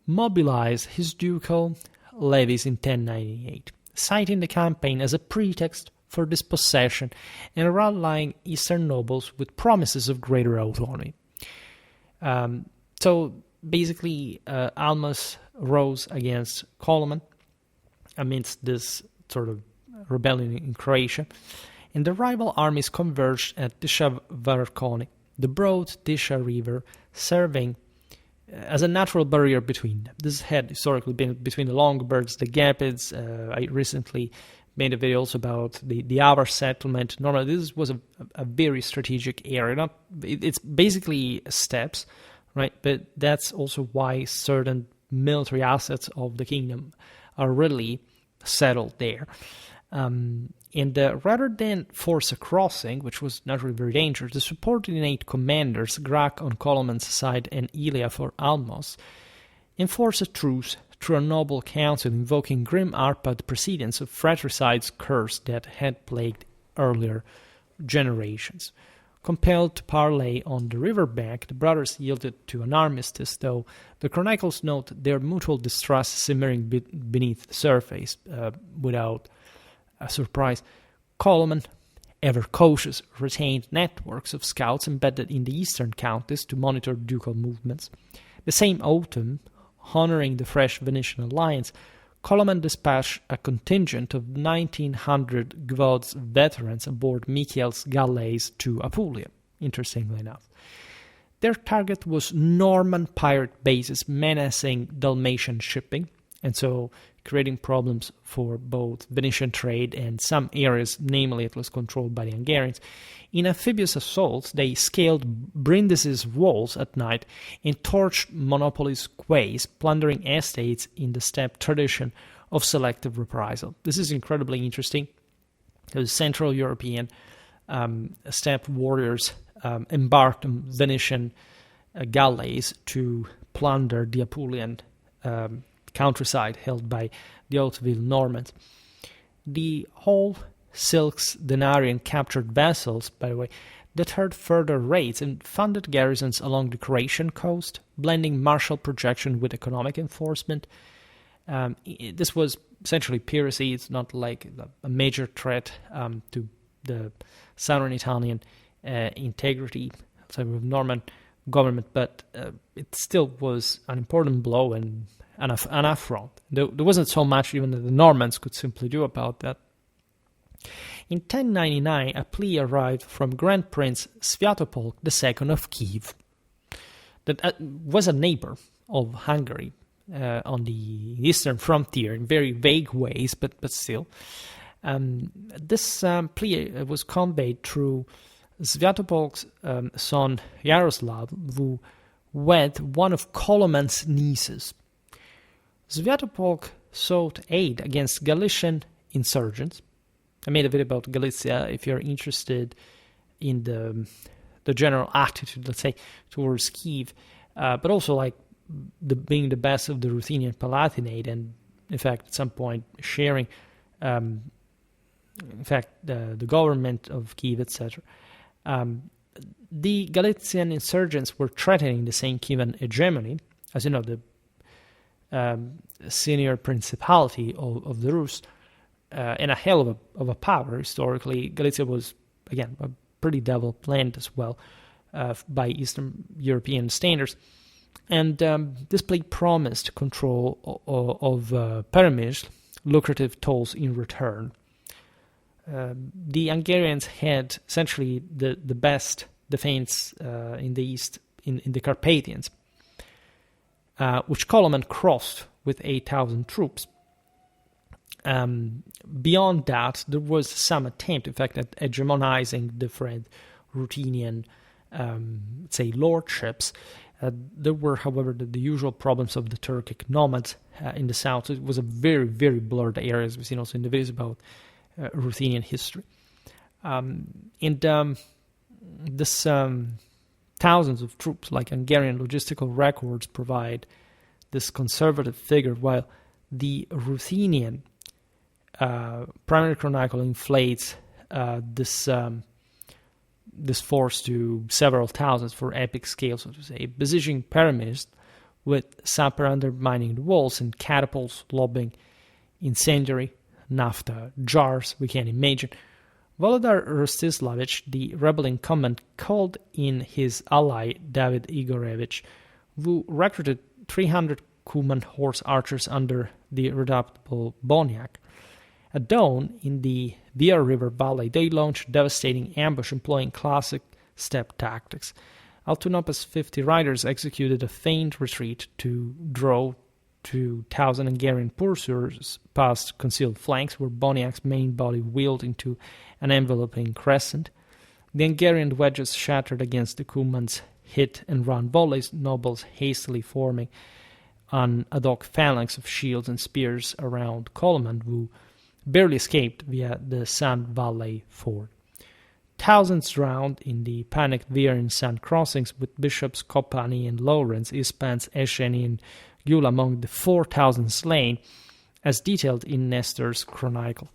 mobilized his ducal levies in 1098, citing the campaign as a pretext for dispossession and rallying eastern nobles with promises of greater autonomy. So basically, Almos rose against Coloman amidst this sort of rebellion in Croatia, and the rival armies converged at Tisza Varkoni, the broad Tisza River, serving as a natural barrier between them. This had historically been between the Longobards, the Gepids. I recently made a video also about the Avar settlement. Normally, this was a very strategic area. It's basically steps, right? But that's also why certain military assets of the kingdom are really settled there. And rather than force a crossing, which was naturally very dangerous, the subordinate commanders, Grak on Coloman's side and Ilia for Almos, enforced a truce through a noble council invoking grim Arpad precedents of fratricide's curse that had plagued earlier generations. Compelled to parley on the riverbank, the brothers yielded to an armistice, though the chronicles note their mutual distrust simmering beneath the surface. Without a surprise, Coloman, ever cautious, retained networks of scouts embedded in the eastern counties to monitor ducal movements. The same autumn, honoring the fresh Venetian alliance, Coloman dispatched a contingent of 1,900 Gvozd veterans aboard Michiel's galleys to Apulia, interestingly enough. Their target was Norman pirate bases menacing Dalmatian shipping, and so creating problems for both Venetian trade and some areas, namely it was controlled by the Hungarians. In amphibious assaults, they scaled Brindisi's walls at night and torched Monopoly's quays, plundering estates in the steppe tradition of selective reprisal. This is incredibly interesting because Central European steppe warriors embarked on Venetian galleys to plunder the Apulian countryside held by the Hauteville Normans. The whole Silks, Denarii, and captured vessels, by the way, deterred further raids and funded garrisons along the Croatian coast, blending martial projection with economic enforcement. This was essentially piracy. It's not like a major threat to the southern Italian integrity of Norman government, but it still was an important blow and an affront. There wasn't so much even that the Normans could simply do about that. In 1099, a plea arrived from Grand Prince Sviatopolk II of Kiev, that was a neighbor of Hungary on the eastern frontier in very vague ways, but still. This plea was conveyed through Sviatopolk's son Yaroslav, who wed one of Coloman's nieces. Sviatopolk sought aid against Galician insurgents. I made a video about Galicia if you're interested in the general attitude, let's say, towards Kiev, but also like being the best of the Ruthenian Palatinate, and in fact, at some point sharing, the government of Kiev, etc. The Galician insurgents were threatening the St. Kievan hegemony, as you know, the senior principality of the Rus, and a hell of a power. Historically, Galicia was, again, a pretty developed land as well by Eastern European standards. And this plea promised control of Peremyśl, lucrative tolls in return. The Hungarians had essentially the best defense in the east, in the Carpathians, which Coloman crossed with 8,000 troops. Beyond that, there was some attempt, in fact, at hegemonizing different Ruthenian, lordships. There were, however, the usual problems of the Turkic nomads in the south. It was a very, very blurred area, as we've seen also in the videos about Ruthenian history. This thousands of troops, like Hungarian logistical records, provide this conservative figure, while the Ruthenian primary chronicle inflates this force to several thousands for epic scale, so to say, besieging Peremyśl with sapper undermining the walls and catapults lobbing incendiary naphtha jars, we can imagine. Volodar Rostislavich, the rebel incumbent, called in his ally David Igorevich, who recruited 300 Cuman horse archers under the redoubtable Boniak. At dawn, in the Via River Valley, they launched a devastating ambush employing classic steppe tactics. Altunopa's 50 riders executed a feint retreat to draw 2,000 Hungarian pursuers past concealed flanks, where Boniak's main body wheeled into an enveloping crescent. The Hungarian wedges shattered against the Cumans' hit-and-run volleys, nobles hastily forming an ad hoc phalanx of shields and spears around Coloman, who barely escaped via the Sand Valley ford. Thousands drowned in the panicked Viren sand crossings, with bishops Kopani and Lawrence, Ispans, Esheni, and Gyula among the 4,000 slain, as detailed in Nestor's chronicle.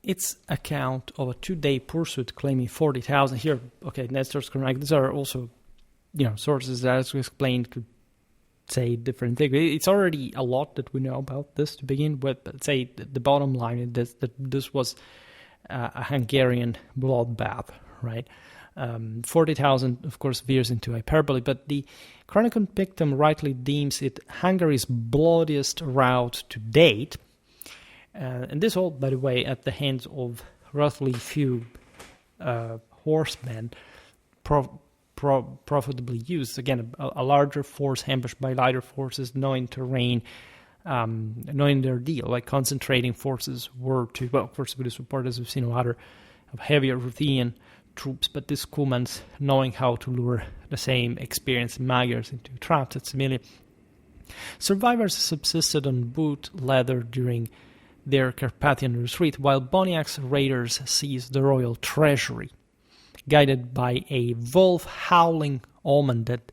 Its account of a 2-day pursuit claiming 40,000 here. Okay, Nestor's chronicle. These are also, sources that, as we explained, could say different things. It's already a lot that we know about this to begin with, but say the bottom line is that this was a Hungarian bloodbath, right? 40,000, of course, veers into hyperbole, but the Chronicon Pictum rightly deems it Hungary's bloodiest rout to date. And this all, by the way, at the hands of roughly few horsemen profitably used. Again, a larger force ambushed by lighter forces, knowing terrain, knowing their deal, like concentrating forces were to, well, of course, with the support, as we've seen, of heavier Ruthenian troops, but this Cumans knowing how to lure the same experienced Magyars into traps at Similia. Survivors subsisted on boot leather during their Carpathian retreat, while Boniak's raiders seized the royal treasury. guided by a wolf-howling omen that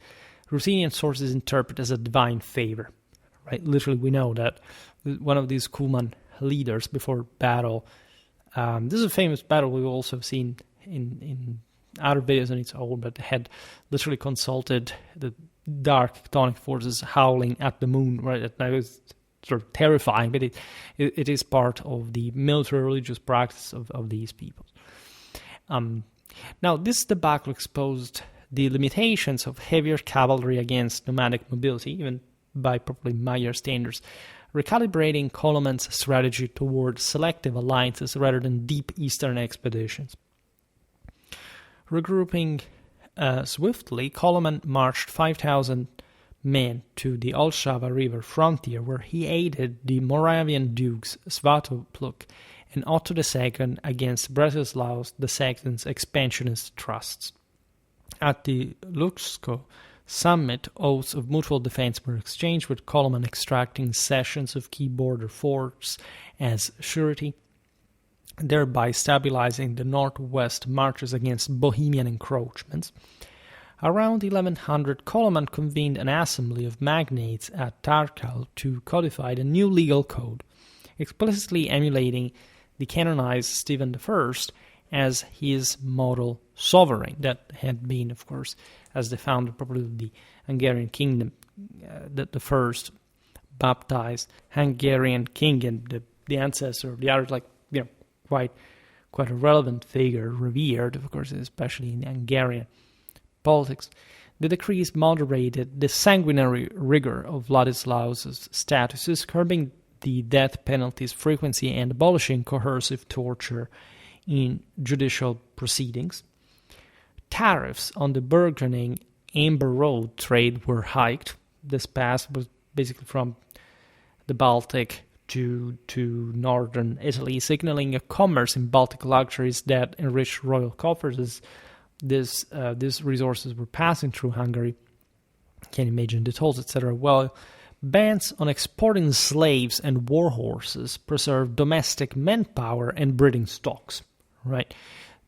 Ruthenian sources interpret as a divine favor. Right? Literally, we know that one of these Coloman leaders before battle, this is a famous battle we've also seen in other videos on its own, but had literally consulted the dark chthonic forces howling at the moon, right? That was sort of terrifying, but it is part of the military religious practice of these people. Now, this debacle exposed the limitations of heavier cavalry against nomadic mobility, even by probably Magyar standards, recalibrating Coloman's strategy toward selective alliances rather than deep eastern expeditions. Regrouping swiftly, Coloman marched 5,000 men to the Olshava River frontier, where he aided the Moravian dukes Svatopluk and Otto II against Bretislaus II's expansionist trusts. At the Luxco summit, oaths of mutual defense were exchanged, with Coloman extracting cessions of key border forts as surety, thereby stabilizing the northwest marches against Bohemian encroachments. Around 1100, Coloman convened an assembly of magnates at Tarkal to codify the new legal code, explicitly emulating the canonized Stephen I as his model sovereign that had been, of course, as the founder probably of the Hungarian kingdom, the first baptized Hungarian king and the ancestor of the other, quite a relevant figure, revered, of course, especially in Hungarian politics. The decrees moderated the sanguinary rigor of Vladislaus's statuses, curbing the death penalty's frequency and abolishing coercive torture in judicial proceedings. Tariffs on the burgeoning amber road trade were hiked. This pass was basically from the Baltic to northern Italy, signaling a commerce in Baltic luxuries that enriched royal coffers as these resources were passing through Hungary. Can't imagine the tolls, etc. Well, bans on exporting slaves and war horses preserved domestic manpower and breeding stocks. Right,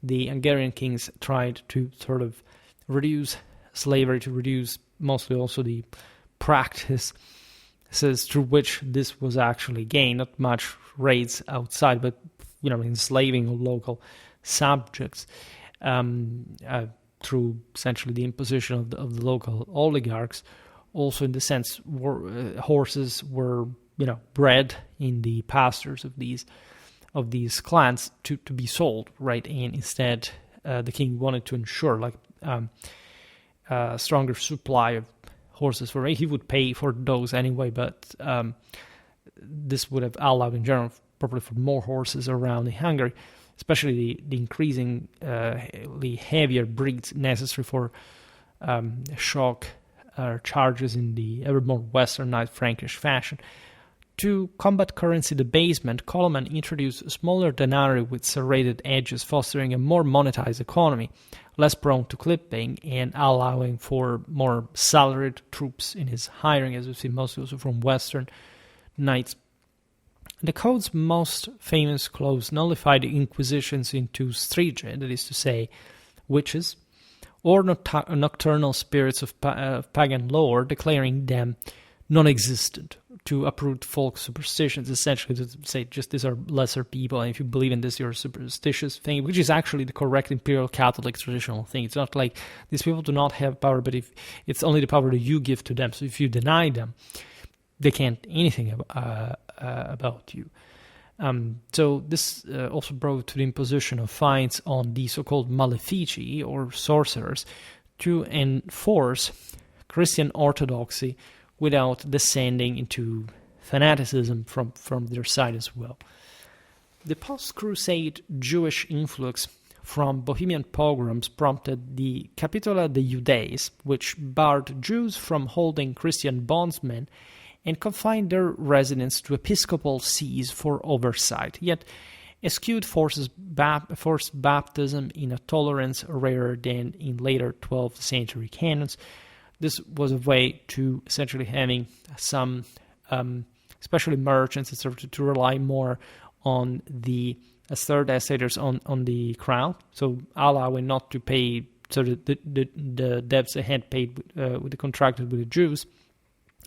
the Hungarian kings tried to sort of reduce slavery, to reduce mostly also the practices through which this was actually gained. Not much raids outside, but enslaving of local subjects through essentially the imposition of the local oligarchs. Also, in the sense, horses were bred in the pastures of these clans to be sold, right? And instead, the king wanted to ensure a stronger supply of horses for him. He would pay for those anyway, but this would have allowed, in general, probably for more horses around in Hungary, especially the increasingly heavier breeds necessary for shock charges in the ever more westernized Frankish fashion. To combat currency debasement, Coloman introduced a smaller denarii with serrated edges, fostering a more monetized economy, less prone to clipping, and allowing for more salaried troops in his hiring, as we see mostly also from Western knights. The code's most famous clause nullified the inquisitions into strige, that is to say, witches, or nocturnal spirits of pagan lore, declaring them non-existent, to uproot folk superstitions, essentially to say just these are lesser people, and if you believe in this, you're a superstitious thing, which is actually the correct imperial Catholic traditional thing. It's not like these people do not have power, but if it's only the power that you give to them. So if you deny them, they can't anything about you. So this also brought to the imposition of fines on the so-called malefici, or sorcerers, to enforce Christian orthodoxy without descending into fanaticism from their side as well. The post-Crusade Jewish influx from Bohemian pogroms prompted the Capitula de Judaeis, which barred Jews from holding Christian bondsmen and confined their residence to episcopal sees for oversight, yet eschewed forced baptism in a tolerance rarer than in later 12th century canons. This was a way to essentially having some, especially merchants, etc., to rely more on the as third estates on the crown, so allowing not to pay sort of the debts they had paid with the contracted with the Jews,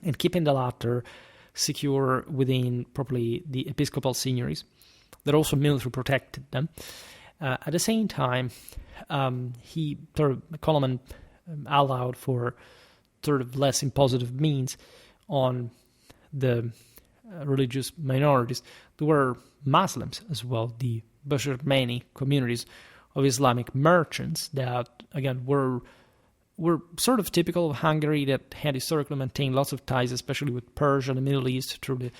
and keeping the latter secure within probably the episcopal signories that also military protected them. At the same time, Coloman allowed for sort of less impositive means on the religious minorities. There were Muslims as well, the Bashar-Mani communities of Islamic merchants that, again, were sort of typical of Hungary, that had historically maintained lots of ties, especially with Persia and the Middle East, through the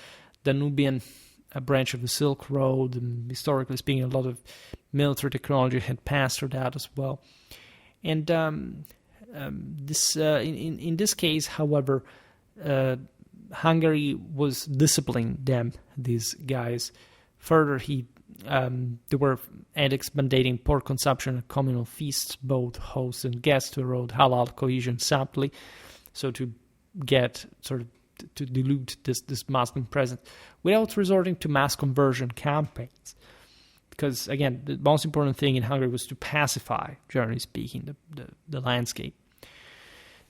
Danubian branch of the Silk Road. And historically speaking, a lot of military technology had passed through that as well. And in this case, however, Hungary was disciplining them, these guys. Further, there were edicts mandating pork consumption at communal feasts, both hosts and guests, to erode halal cohesion subtly, so to get sort of to dilute this Muslim presence without resorting to mass conversion campaigns. Because, again, the most important thing in Hungary was to pacify, generally speaking, the landscape.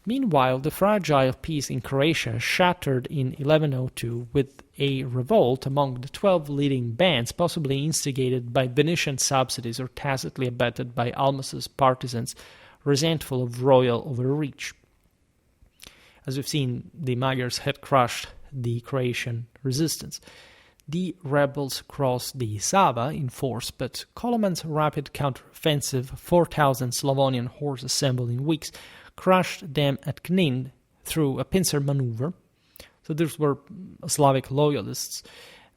Meanwhile, the fragile peace in Croatia shattered in 1102 with a revolt among the 12 leading bands, possibly instigated by Venetian subsidies or tacitly abetted by Almas's partisans, resentful of royal overreach. As we've seen, the Magyars had crushed the Croatian resistance. The rebels crossed the Sava in force, but Coloman's rapid counteroffensive, 4,000 Slavonian horse assembled in weeks, crushed them at Knin through a pincer maneuver. So these were Slavic loyalists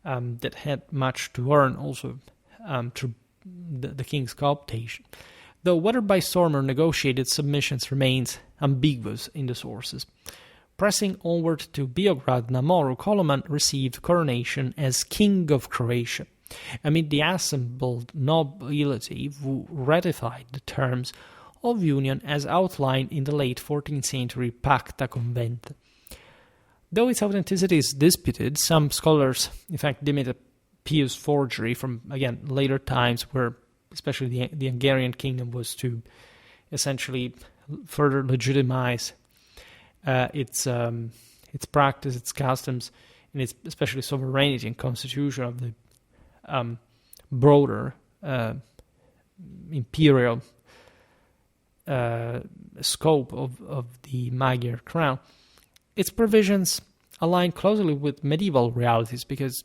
that had much to earn also through the king's cooptation. Though whether by storm or negotiated submissions remains ambiguous in the sources. Pressing onward to Beograd na Moru, Coloman received coronation as King of Croatia, amid the assembled nobility who ratified the terms of union as outlined in the late 14th century Pacta Convent. Though its authenticity is disputed, some scholars, in fact, deem it a pious forgery from, again, later times where especially the Hungarian kingdom was to essentially further legitimize its practice, its customs, and its especially sovereignty and constitution of the broader imperial scope of the Magyar crown. Its provisions align closely with medieval realities because,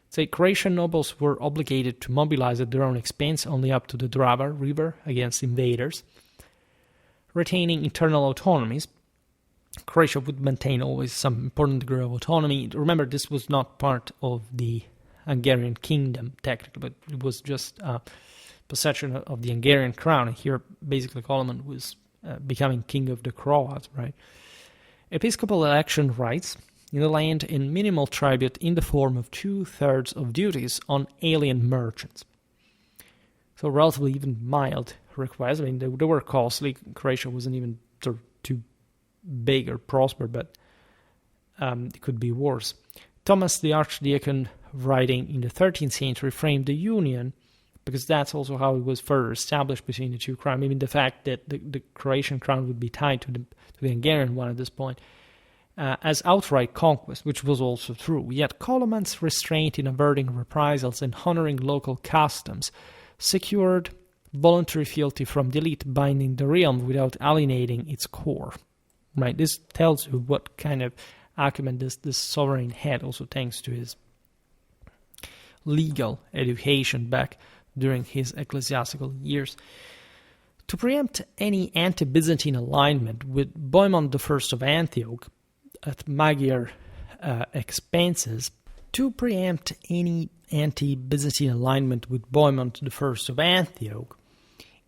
say, Croatian nobles were obligated to mobilize at their own expense only up to the Drava River against invaders. Retaining internal autonomies, Croatia would maintain always some important degree of autonomy. Remember, this was not part of the Hungarian kingdom, technically, but it was just possession of the Hungarian crown. And here, basically, Coloman was becoming king of the Croats, right? Episcopal election rights in the land and minimal tribute in the form of 2/3 of duties on alien merchants. So relatively even mild requests. I mean, they were costly. Croatia wasn't even sort of too big or prosper, but it could be worse. Thomas the Archdeacon, writing in the 13th century, framed the union, because that's also how it was further established between the two crowns. I mean, the fact that the Croatian crown would be tied to the Hungarian one at this point, as outright conquest, which was also true. Yet Coloman's restraint in averting reprisals and honoring local customs secured voluntary fealty from the elite, binding the realm without alienating its core. Right? This tells you what kind of acumen this sovereign had, also thanks to his legal education back during his ecclesiastical years. To preempt any anti-Byzantine alignment with Bohemond I of Antioch at Magyar expenses,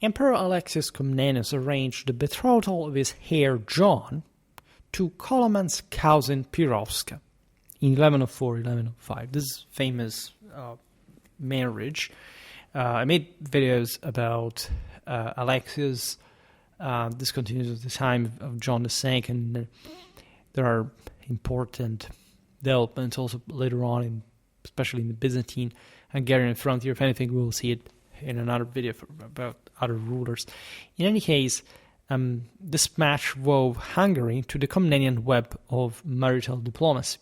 Emperor Alexius Comnenus arranged the betrothal of his heir John to Coloman's cousin Pirovska in 1104-1105. This famous marriage. I made videos about Alexius. This continues at the time of John II. There are important developments also later on, especially in the Byzantine Hungarian frontier. If anything, we'll see it in another video about other rulers. In any case, this match wove Hungary into the Komnenian web of marital diplomacy.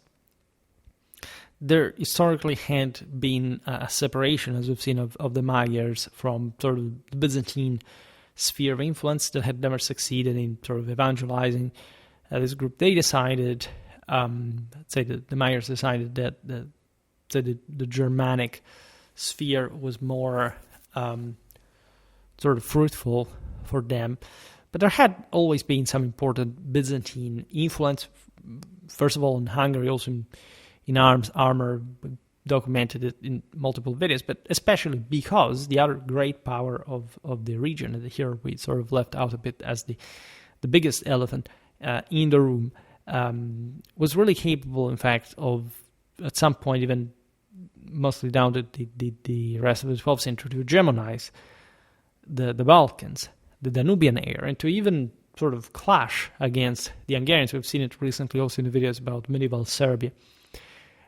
There historically had been a separation, as we've seen, of the Magyars from sort of the Byzantine sphere of influence that had never succeeded in sort of evangelizing this group. They decided, let's say the Magyars decided that the Germanic sphere was more sort of fruitful for them. But there had always been some important Byzantine influence, first of all in Hungary, also in armor, documented it in multiple videos, but especially because the other great power of the region, and here we sort of left out a bit as the biggest elephant in the room, was really capable, in fact, of at some point, even mostly down to the rest of the 12th century, to hegemonize the Balkans, the Danubian area, and to even sort of clash against the Hungarians. We've seen it recently also in the videos about medieval Serbia.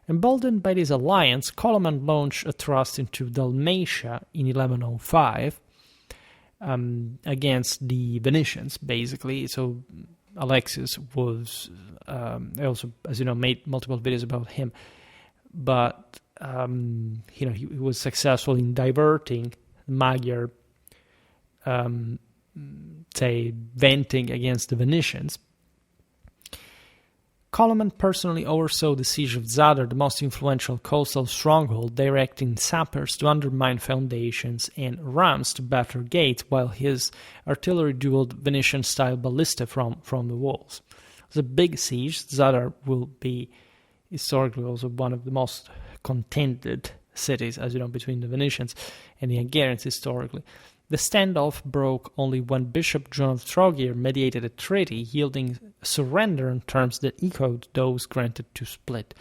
Emboldened by this alliance, Coloman launched a thrust into Dalmatia in 1105 against the Venetians, basically. So Alexius was, I also, as you know, made multiple videos about him, but he was successful in diverting Magyar, say, venting against the Venetians. Coloman personally oversaw the siege of Zadar, the most influential coastal stronghold, directing sappers to undermine foundations and rams to batter gates, while his artillery dueled Venetian-style ballista from the walls. It was a big siege. Zadar will be historically also one of the most contended cities, as you know, between the Venetians and the Hungarians historically. The standoff broke only when Bishop John of Trogir mediated a treaty yielding surrender on terms that echoed those granted to Split.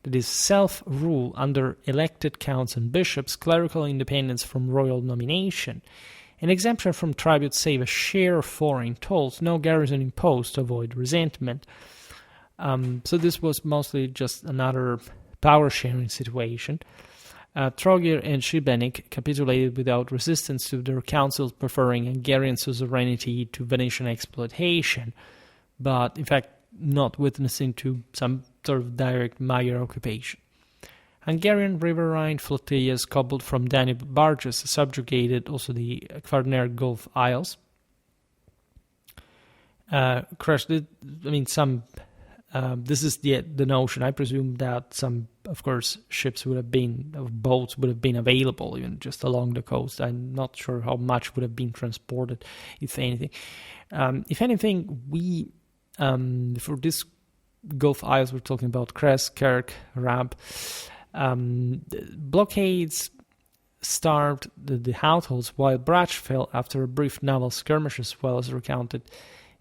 That is, self-rule under elected counts and bishops, clerical independence from royal nomination, an exemption from tribute save a share of foreign tolls, no garrison imposed to avoid resentment. So this was mostly just another power-sharing situation. Trogir and Šibenik capitulated without resistance to their councils, preferring Hungarian suzerainty to Venetian exploitation, but in fact not witnessing to some sort of direct Magyar occupation. Hungarian riverine flotillas coupled from Danube barges subjugated also the Kvarner Gulf Isles. This is the notion. I presume that some, of course, boats would have been available even just along the coast. I'm not sure how much would have been transported, if anything. We for this Gulf Isles, we're talking about Kres, Kerk, Rab. Blockades starved the households, while Brach fell after a brief naval skirmish, as well as recounted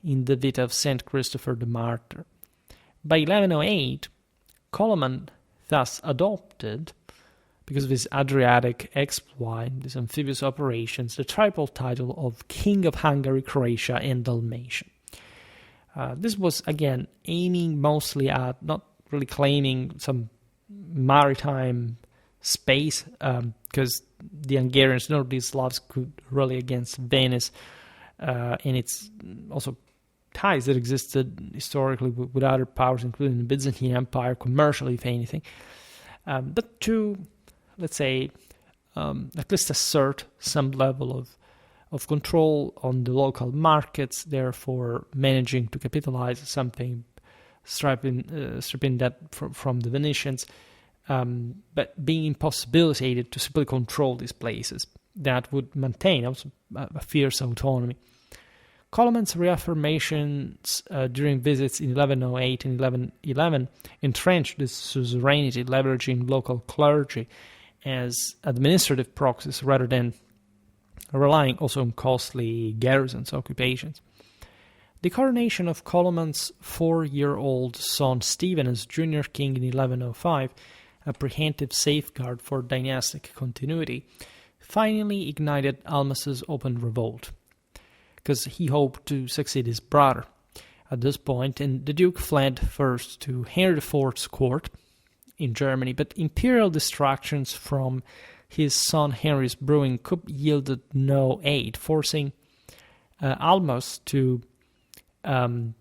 in the Vita of Saint Christopher the Martyr. By 1108, Coloman thus adopted, because of his Adriatic exploit, these amphibious operations, the triple title of King of Hungary, Croatia, and Dalmatia. This was, again, aiming mostly at not really claiming some maritime space, because the Hungarians, nor the Slavs, could rally against Venice, and it's also ties that existed historically with other powers, including the Byzantine Empire, commercially, if anything. But to, let's say, at least assert some level of control on the local markets, therefore managing to capitalize something, stripping that from the Venetians, but being impossibilitated to simply control these places. That would maintain also a fierce autonomy. Coloman's reaffirmations during visits in 1108 and 1111 entrenched this suzerainty, leveraging local clergy as administrative proxies rather than relying also on costly garrisons, occupations. The coronation of Coloman's 4-year-old son Stephen as junior king in 1105, a preemptive safeguard for dynastic continuity, finally ignited Almas's open revolt, because he hoped to succeed his brother at this point, and the Duke fled first to Henry IV's court in Germany, but imperial distractions from his son Henry's brewing coup yielded no aid, forcing Almos to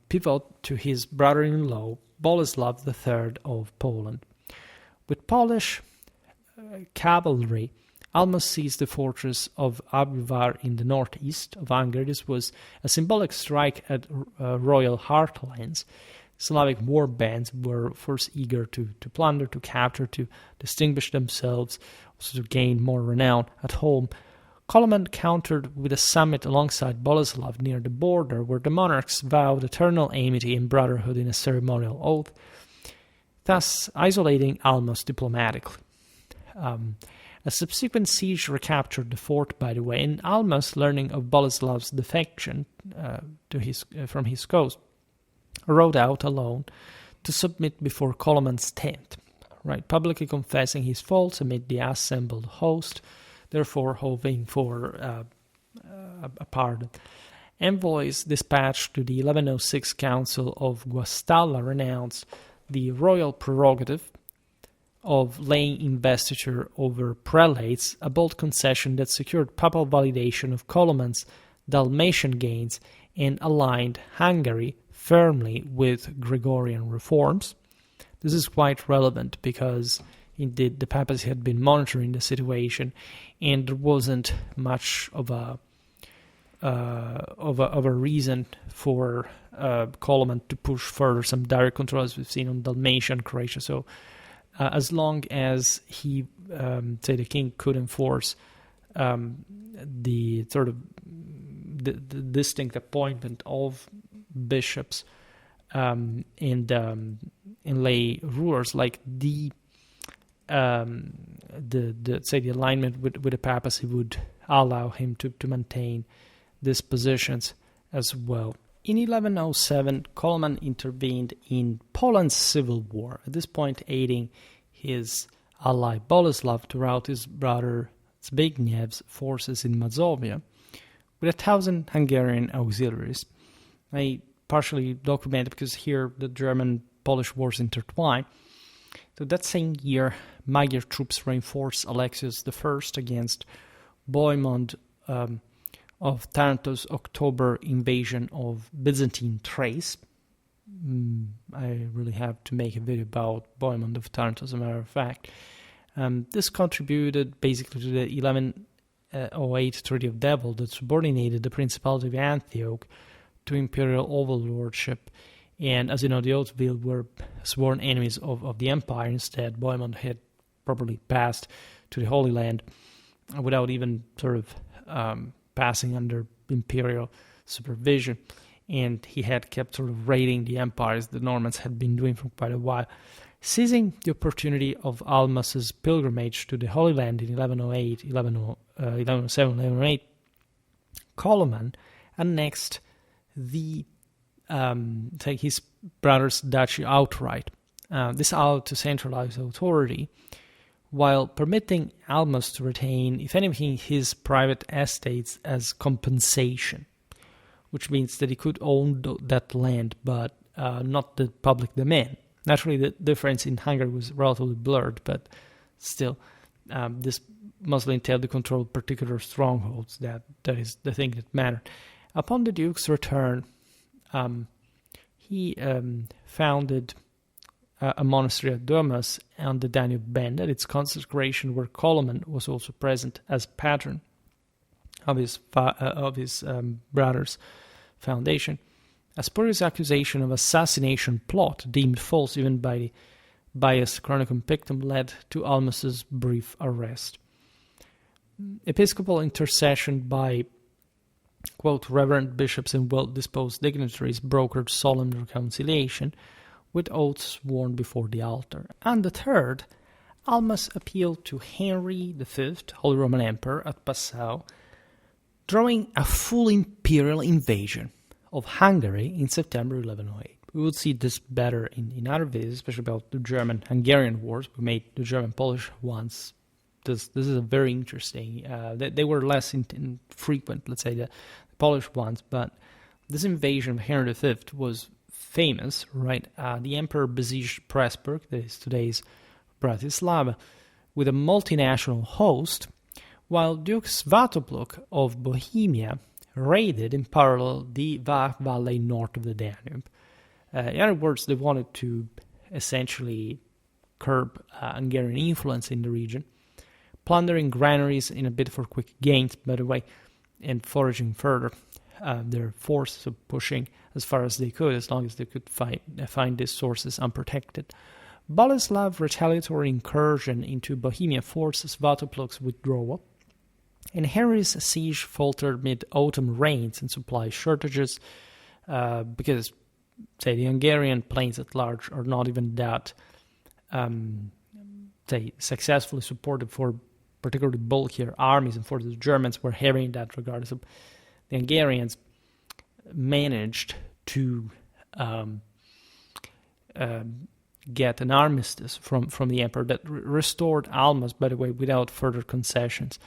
pivot to his brother-in-law, Boleslav III of Poland. With Polish cavalry, Almos seized the fortress of Abjuvar in the northeast of Hungary. This was a symbolic strike at royal heartlands. Slavic war bands were first eager to plunder, to capture, to distinguish themselves, also to gain more renown at home. Coloman countered with a summit alongside Boleslav near the border, where the monarchs vowed eternal amity and brotherhood in a ceremonial oath, thus isolating Almos diplomatically. A subsequent siege recaptured the fort, by the way, and Almos, learning of Boleslav's defection from his coast, rode out alone to submit before Coloman's tent, publicly confessing his faults amid the assembled host, therefore hoping for a pardon. Envoys dispatched to the 1106 Council of Guastalla renounced the royal prerogative of laying investiture over prelates, a bold concession that secured papal validation of Coloman's Dalmatian gains and aligned Hungary firmly with Gregorian reforms. This is quite relevant because indeed the papacy had been monitoring the situation, and there wasn't much of a reason for Coloman to push further some direct control, as we've seen on Dalmatia and Croatia. So as long as he, the king, could enforce the sort of the distinct appointment of bishops and lay rulers, like the alignment with the papacy would allow him to maintain these positions as well. In 1107, Coloman intervened in Poland's civil war, at this point aiding his ally Boleslav to rout his brother Zbignev's forces in Mazovia with 1,000 Hungarian auxiliaries. I partially documented because here the German-Polish wars intertwine. So that same year, Magyar troops reinforced Alexius I against Bohemond of Taranto's October invasion of Byzantine Thrace. I really have to make a video about Bohemond of Taranto, as a matter of fact. This contributed basically to the 1108 Treaty of Devil that subordinated the Principality of Antioch to imperial overlordship. And as you know, the Oathville were sworn enemies of the empire. Instead, Bohemond had probably passed to the Holy Land without even sort of passing under imperial supervision, and he had kept sort of raiding the empires the Normans had been doing for quite a while. Seizing the opportunity of Almas's pilgrimage to the Holy Land in 1108, 1107, 1108, Coloman annexed his brother's duchy outright. This allowed to centralize authority, while permitting Almas to retain, if anything, his private estates as compensation, which means that he could own that land, but not the public domain. Naturally, the difference in Hungary was relatively blurred, but still, this mostly entailed the control of particular strongholds. That is the thing that mattered. Upon the Duke's return, he founded a monastery at Domus on the Danube Bend at its consecration, where Coloman was also present as patron of his brother's foundation. A spurious accusation of assassination plot, deemed false even by the biased Chronicon Pictum, led to Almas's brief arrest. Episcopal intercession by, quote, reverend bishops and well-disposed dignitaries brokered solemn reconciliation, with oaths sworn before the altar. And the third, Almas appealed to Henry V, Holy Roman Emperor, at Passau, drawing a full imperial invasion of Hungary in September 1108. We would see this better in other videos, especially about the German-Hungarian wars. We made the German-Polish ones. This is a very interesting. They were less frequent, let's say, the Polish ones, but this invasion of Henry V was famous, right? The emperor besieged Pressburg, that is today's Bratislava, with a multinational host, while Duke Svatopluk of Bohemia raided in parallel the Vach Valley north of the Danube. In other words, they wanted to essentially curb Hungarian influence in the region, plundering granaries in a bid for quick gains, by the way, and foraging further. Their forces of pushing as far as they could, as long as they could find these sources unprotected. Boleslav's retaliatory incursion into Bohemia forced Svatopluk's withdrawal, and Henry's siege faltered mid-autumn rains and supply shortages because, say, the Hungarian plains at large are not even that, successfully supported for particularly bulkier armies, and for the Germans were heavy in that regard. So the Hungarians managed to get an armistice from the emperor that restored almost, by the way, without further concessions.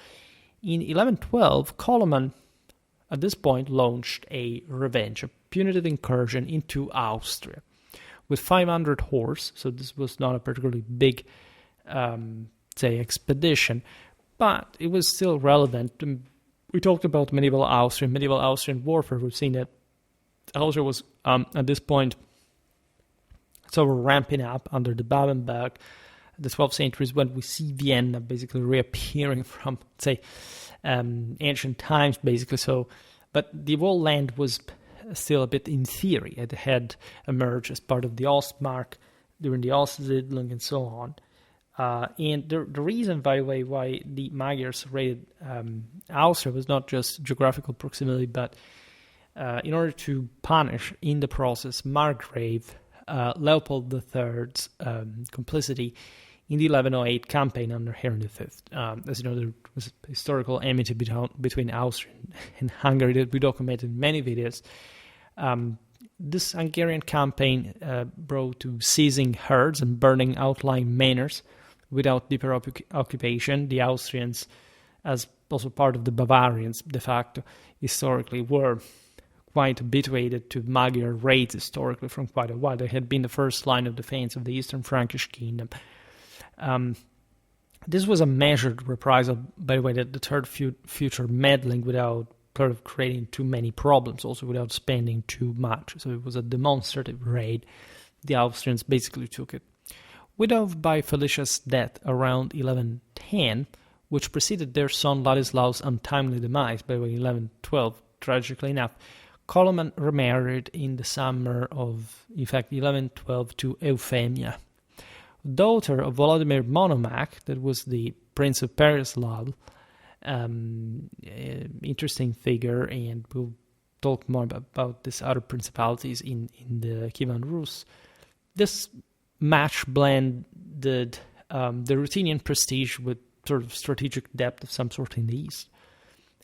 In 1112, Coloman, at this point, launched a revenge, a punitive incursion into Austria with 500 horse. So this was not a particularly big, expedition, but it was still relevant. We talked about medieval Austrian warfare. We've seen that Austria was, at this point, sort of ramping up under the Babenberg. The 12th century is when we see Vienna basically reappearing from, ancient times, basically. So, but the whole land was still a bit in theory. It had emerged as part of the Ostmark during the Ostsiedlung and so on. And the reason, by the way, why the Magyars raided Austria was not just geographical proximity, but in order to punish, in the process, Margrave Leopold III's complicity in the 1108 campaign under Henry V. As you know, there was historical enmity between Austria and Hungary that we documented in many videos. This Hungarian campaign brought to seizing herds and burning outlying manors without deeper occupation. The Austrians, as also part of the Bavarians, de facto, historically, were quite habituated to Magyar raids historically from quite a while. They had been the first line of defense of the Eastern Frankish kingdom. This was a measured reprisal, by the way, that deterred future meddling without sort of creating too many problems, also without spending too much. So it was a demonstrative raid. The Austrians basically took it. Widowed by Felicia's death around 1110, which preceded their son Ladislaus' untimely demise, by the way, 1112, tragically enough, Coloman remarried in the summer of, in fact, 1112 to Euphemia, daughter of Volodymyr Monomakh, that was the Prince of Pereslav, interesting figure, and we'll talk more about these other principalities in the Kievan Rus. This match blended the Ruthenian prestige with sort of strategic depth of some sort in the east.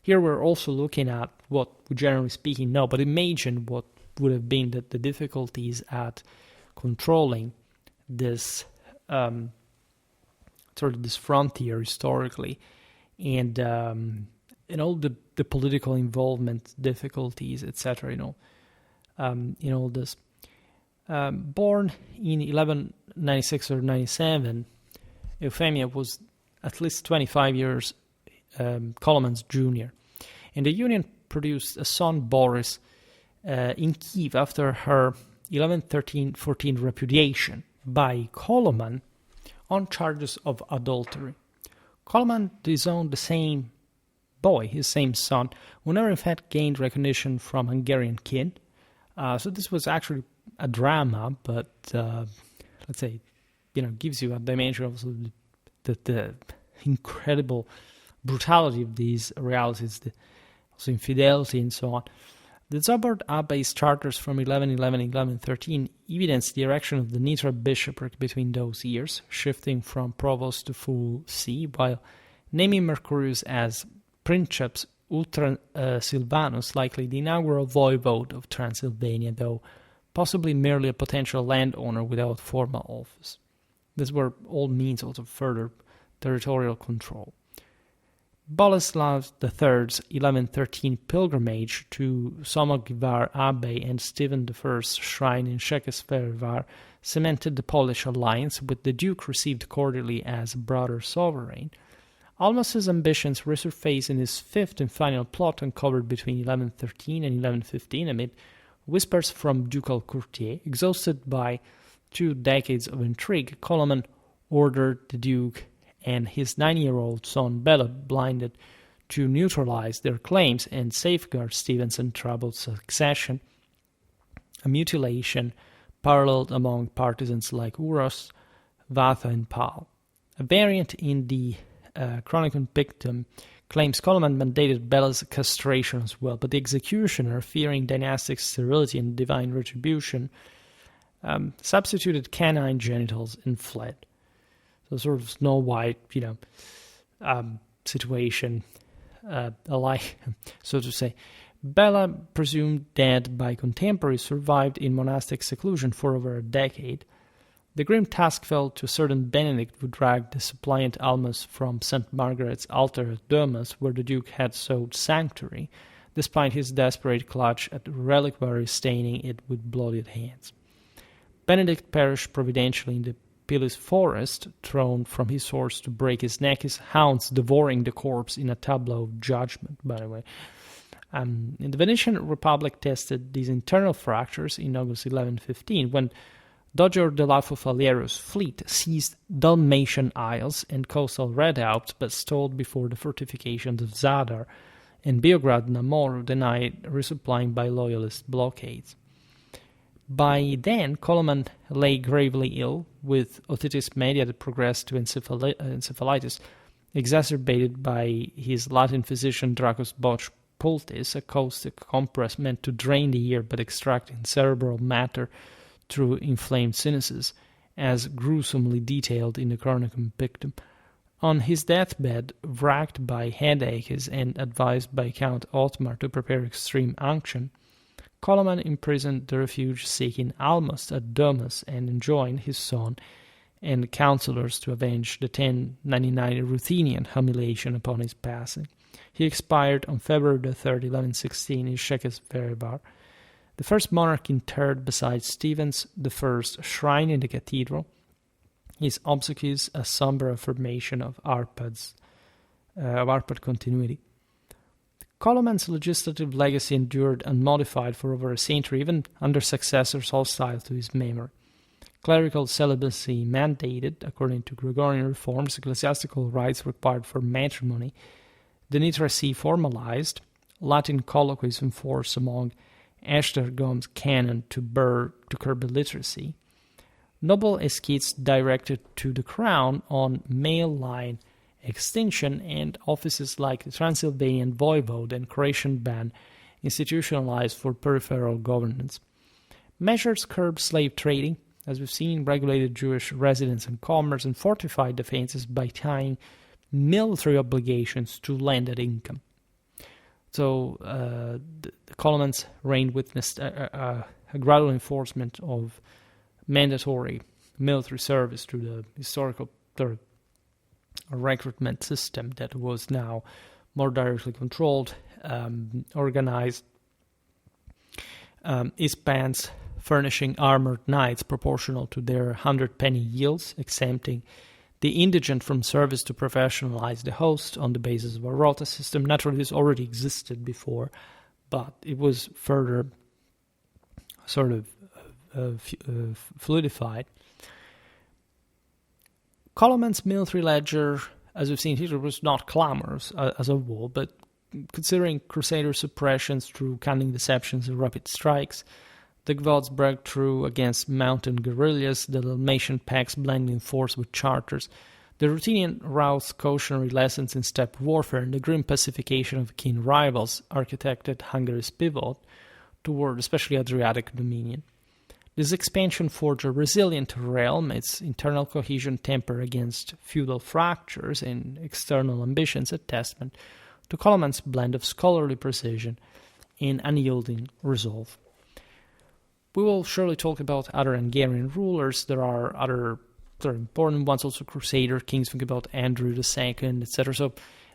Here we're also looking at what we generally speaking know, but imagine what would have been the difficulties at controlling this sort of this frontier historically, and all the political involvement difficulties, etc. In all this. Born in 1196 or 97, Euphemia was at least 25 years Coloman's junior, and the union produced a son, Boris, in Kiev after her 1113-14 repudiation by Coloman on charges of adultery. Coloman disowned the same boy, his same son, who never in fact gained recognition from Hungarian kin. So this was actually a drama, but let's say, gives you a dimension of the incredible brutality of these realities, also infidelity and so on. The Zobord Abbey's charters from 1111-1113 evidence the erection of the Nitra bishopric between those years, shifting from provost to full see, while naming Mercurius as Princeps Ultra Silvanus, likely the inaugural voivode of Transylvania, though possibly merely a potential landowner without formal office. These were all means also further territorial control. Boleslav III's 1113 pilgrimage to Somogyvar Abbey and Stephen I's shrine in Szekesfehérvár cemented the Polish alliance, with the Duke received cordially as brother sovereign. Almost's ambitions resurfaced in his fifth and final plot, uncovered between 1113 and 1115 amid whispers from ducal courtiers. Exhausted by 2 decades of intrigue, Coloman ordered the Duke and his 9-year-old son Bela, blinded, to neutralize their claims and safeguard Stephen's untroubled succession. A mutilation paralleled among partisans like Uros, Vatha, and Pal. A variant in the Chronicon Pictum claims Coloman mandated Bela's castration as well, but the executioner, fearing dynastic sterility and divine retribution, substituted canine genitals and fled. So sort of Snow White, situation, alike, so to say. Bela, presumed dead by contemporaries, survived in monastic seclusion for over a decade. The grim task fell to a certain Benedict, who dragged the suppliant Almas from St. Margaret's altar at Durmas, where the Duke had sought sanctuary, despite his desperate clutch at reliquary, staining it with bloodied hands. Benedict perished providentially in the Pilis forest, thrown from his horse to break his neck, his hounds devouring the corpse in a tableau of judgment, by the way. The Venetian Republic tested these internal fractures in August 1115, when Doger de la Fufaliero's fleet seized Dalmatian Isles and coastal redoubts, but stalled before the fortifications of Zadar, and Beograd Namor denied resupplying by loyalist blockades. By then, Coloman lay gravely ill, with otitis media that progressed to encephalitis, exacerbated by his Latin physician Dracus Boch Pultis, a caustic compress meant to drain the ear but extracting cerebral matter through inflamed sinuses, as gruesomely detailed in the Chronicon Pictum. On his deathbed, racked by headaches and advised by Count Otmar to prepare extreme unction, Coloman imprisoned the refuge-seeking Almost at Durmas and enjoined his son and councillors to avenge the 1099 Ruthenian humiliation upon his passing. He expired on February 3, 1116, in Székesfehérvár. The first monarch interred beside Stephen's I shrine in the cathedral. His obsequies a somber affirmation of Arpad's continuity. Coloman's legislative legacy endured unmodified for over a century, even under successors hostile to his memory. Clerical celibacy mandated, according to Gregorian reforms, ecclesiastical rites required for matrimony, the nitracy formalized, Latin colloquies enforced among Esztergom's canon to curb illiteracy, noble escheats directed to the crown on male line extinction, and offices like the Transylvanian voivode and Croatian ban institutionalized for peripheral governance. Measures curbed slave trading, as we've seen, regulated Jewish residence and commerce, and fortified defenses by tying military obligations to landed income. So the Colomans reign witnessed a gradual enforcement of mandatory military service through the historical recruitment system that was now more directly controlled, organized, Ispans furnishing armored knights proportional to their 100-penny yields, exempting the indigent from service to professionalize the host on the basis of a rota system. Naturally, this already existed before, but it was further sort of fluidified. Coloman's military ledger, as we've seen here, was not clamorous as a whole, but considering Crusader suppressions through cunning deceptions and rapid strikes, the Gvods broke through against mountain guerrillas, the Dalmatian packs blending force with charters, the Ruthenian routs cautionary lessons in steppe warfare, and the grim pacification of keen rivals architected Hungary's pivot toward especially Adriatic dominion. This expansion forged a resilient realm, its internal cohesion tempered against feudal fractures and external ambitions, a testament to Coloman's blend of scholarly precision and unyielding resolve. We will surely talk about other Hungarian rulers. There are other important ones, also Crusader kings. Think about Andrew II, etc. So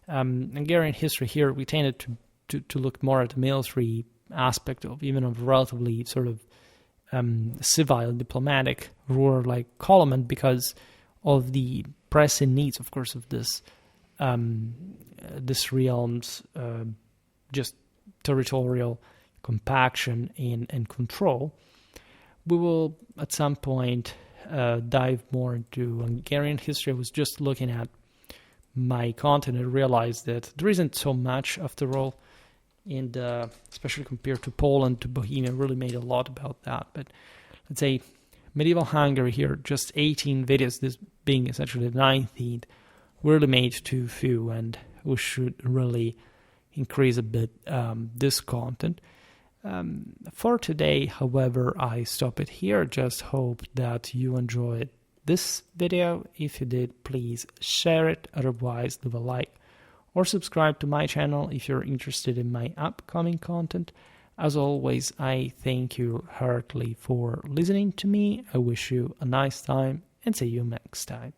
Hungarian history here, we tended to look more at the military aspect of even of relatively sort of civil diplomatic ruler like Coloman because of the pressing needs, of course, of this realm's just territorial compaction and control. We will at some point dive more into Hungarian history. I was just looking at my content and realized that there isn't so much after all, and especially compared to Poland, to Bohemia, really made a lot about that. But let's say medieval Hungary here, just 18 videos, this being essentially the 19th, really made too few, and we should really increase a bit this content. For today, however, I stop it here. Just hope that you enjoyed this video. If you did, please share it. Otherwise, leave a like or subscribe to my channel if you're interested in my upcoming content. As always, I thank you heartily for listening to me. I wish you a nice time and see you next time.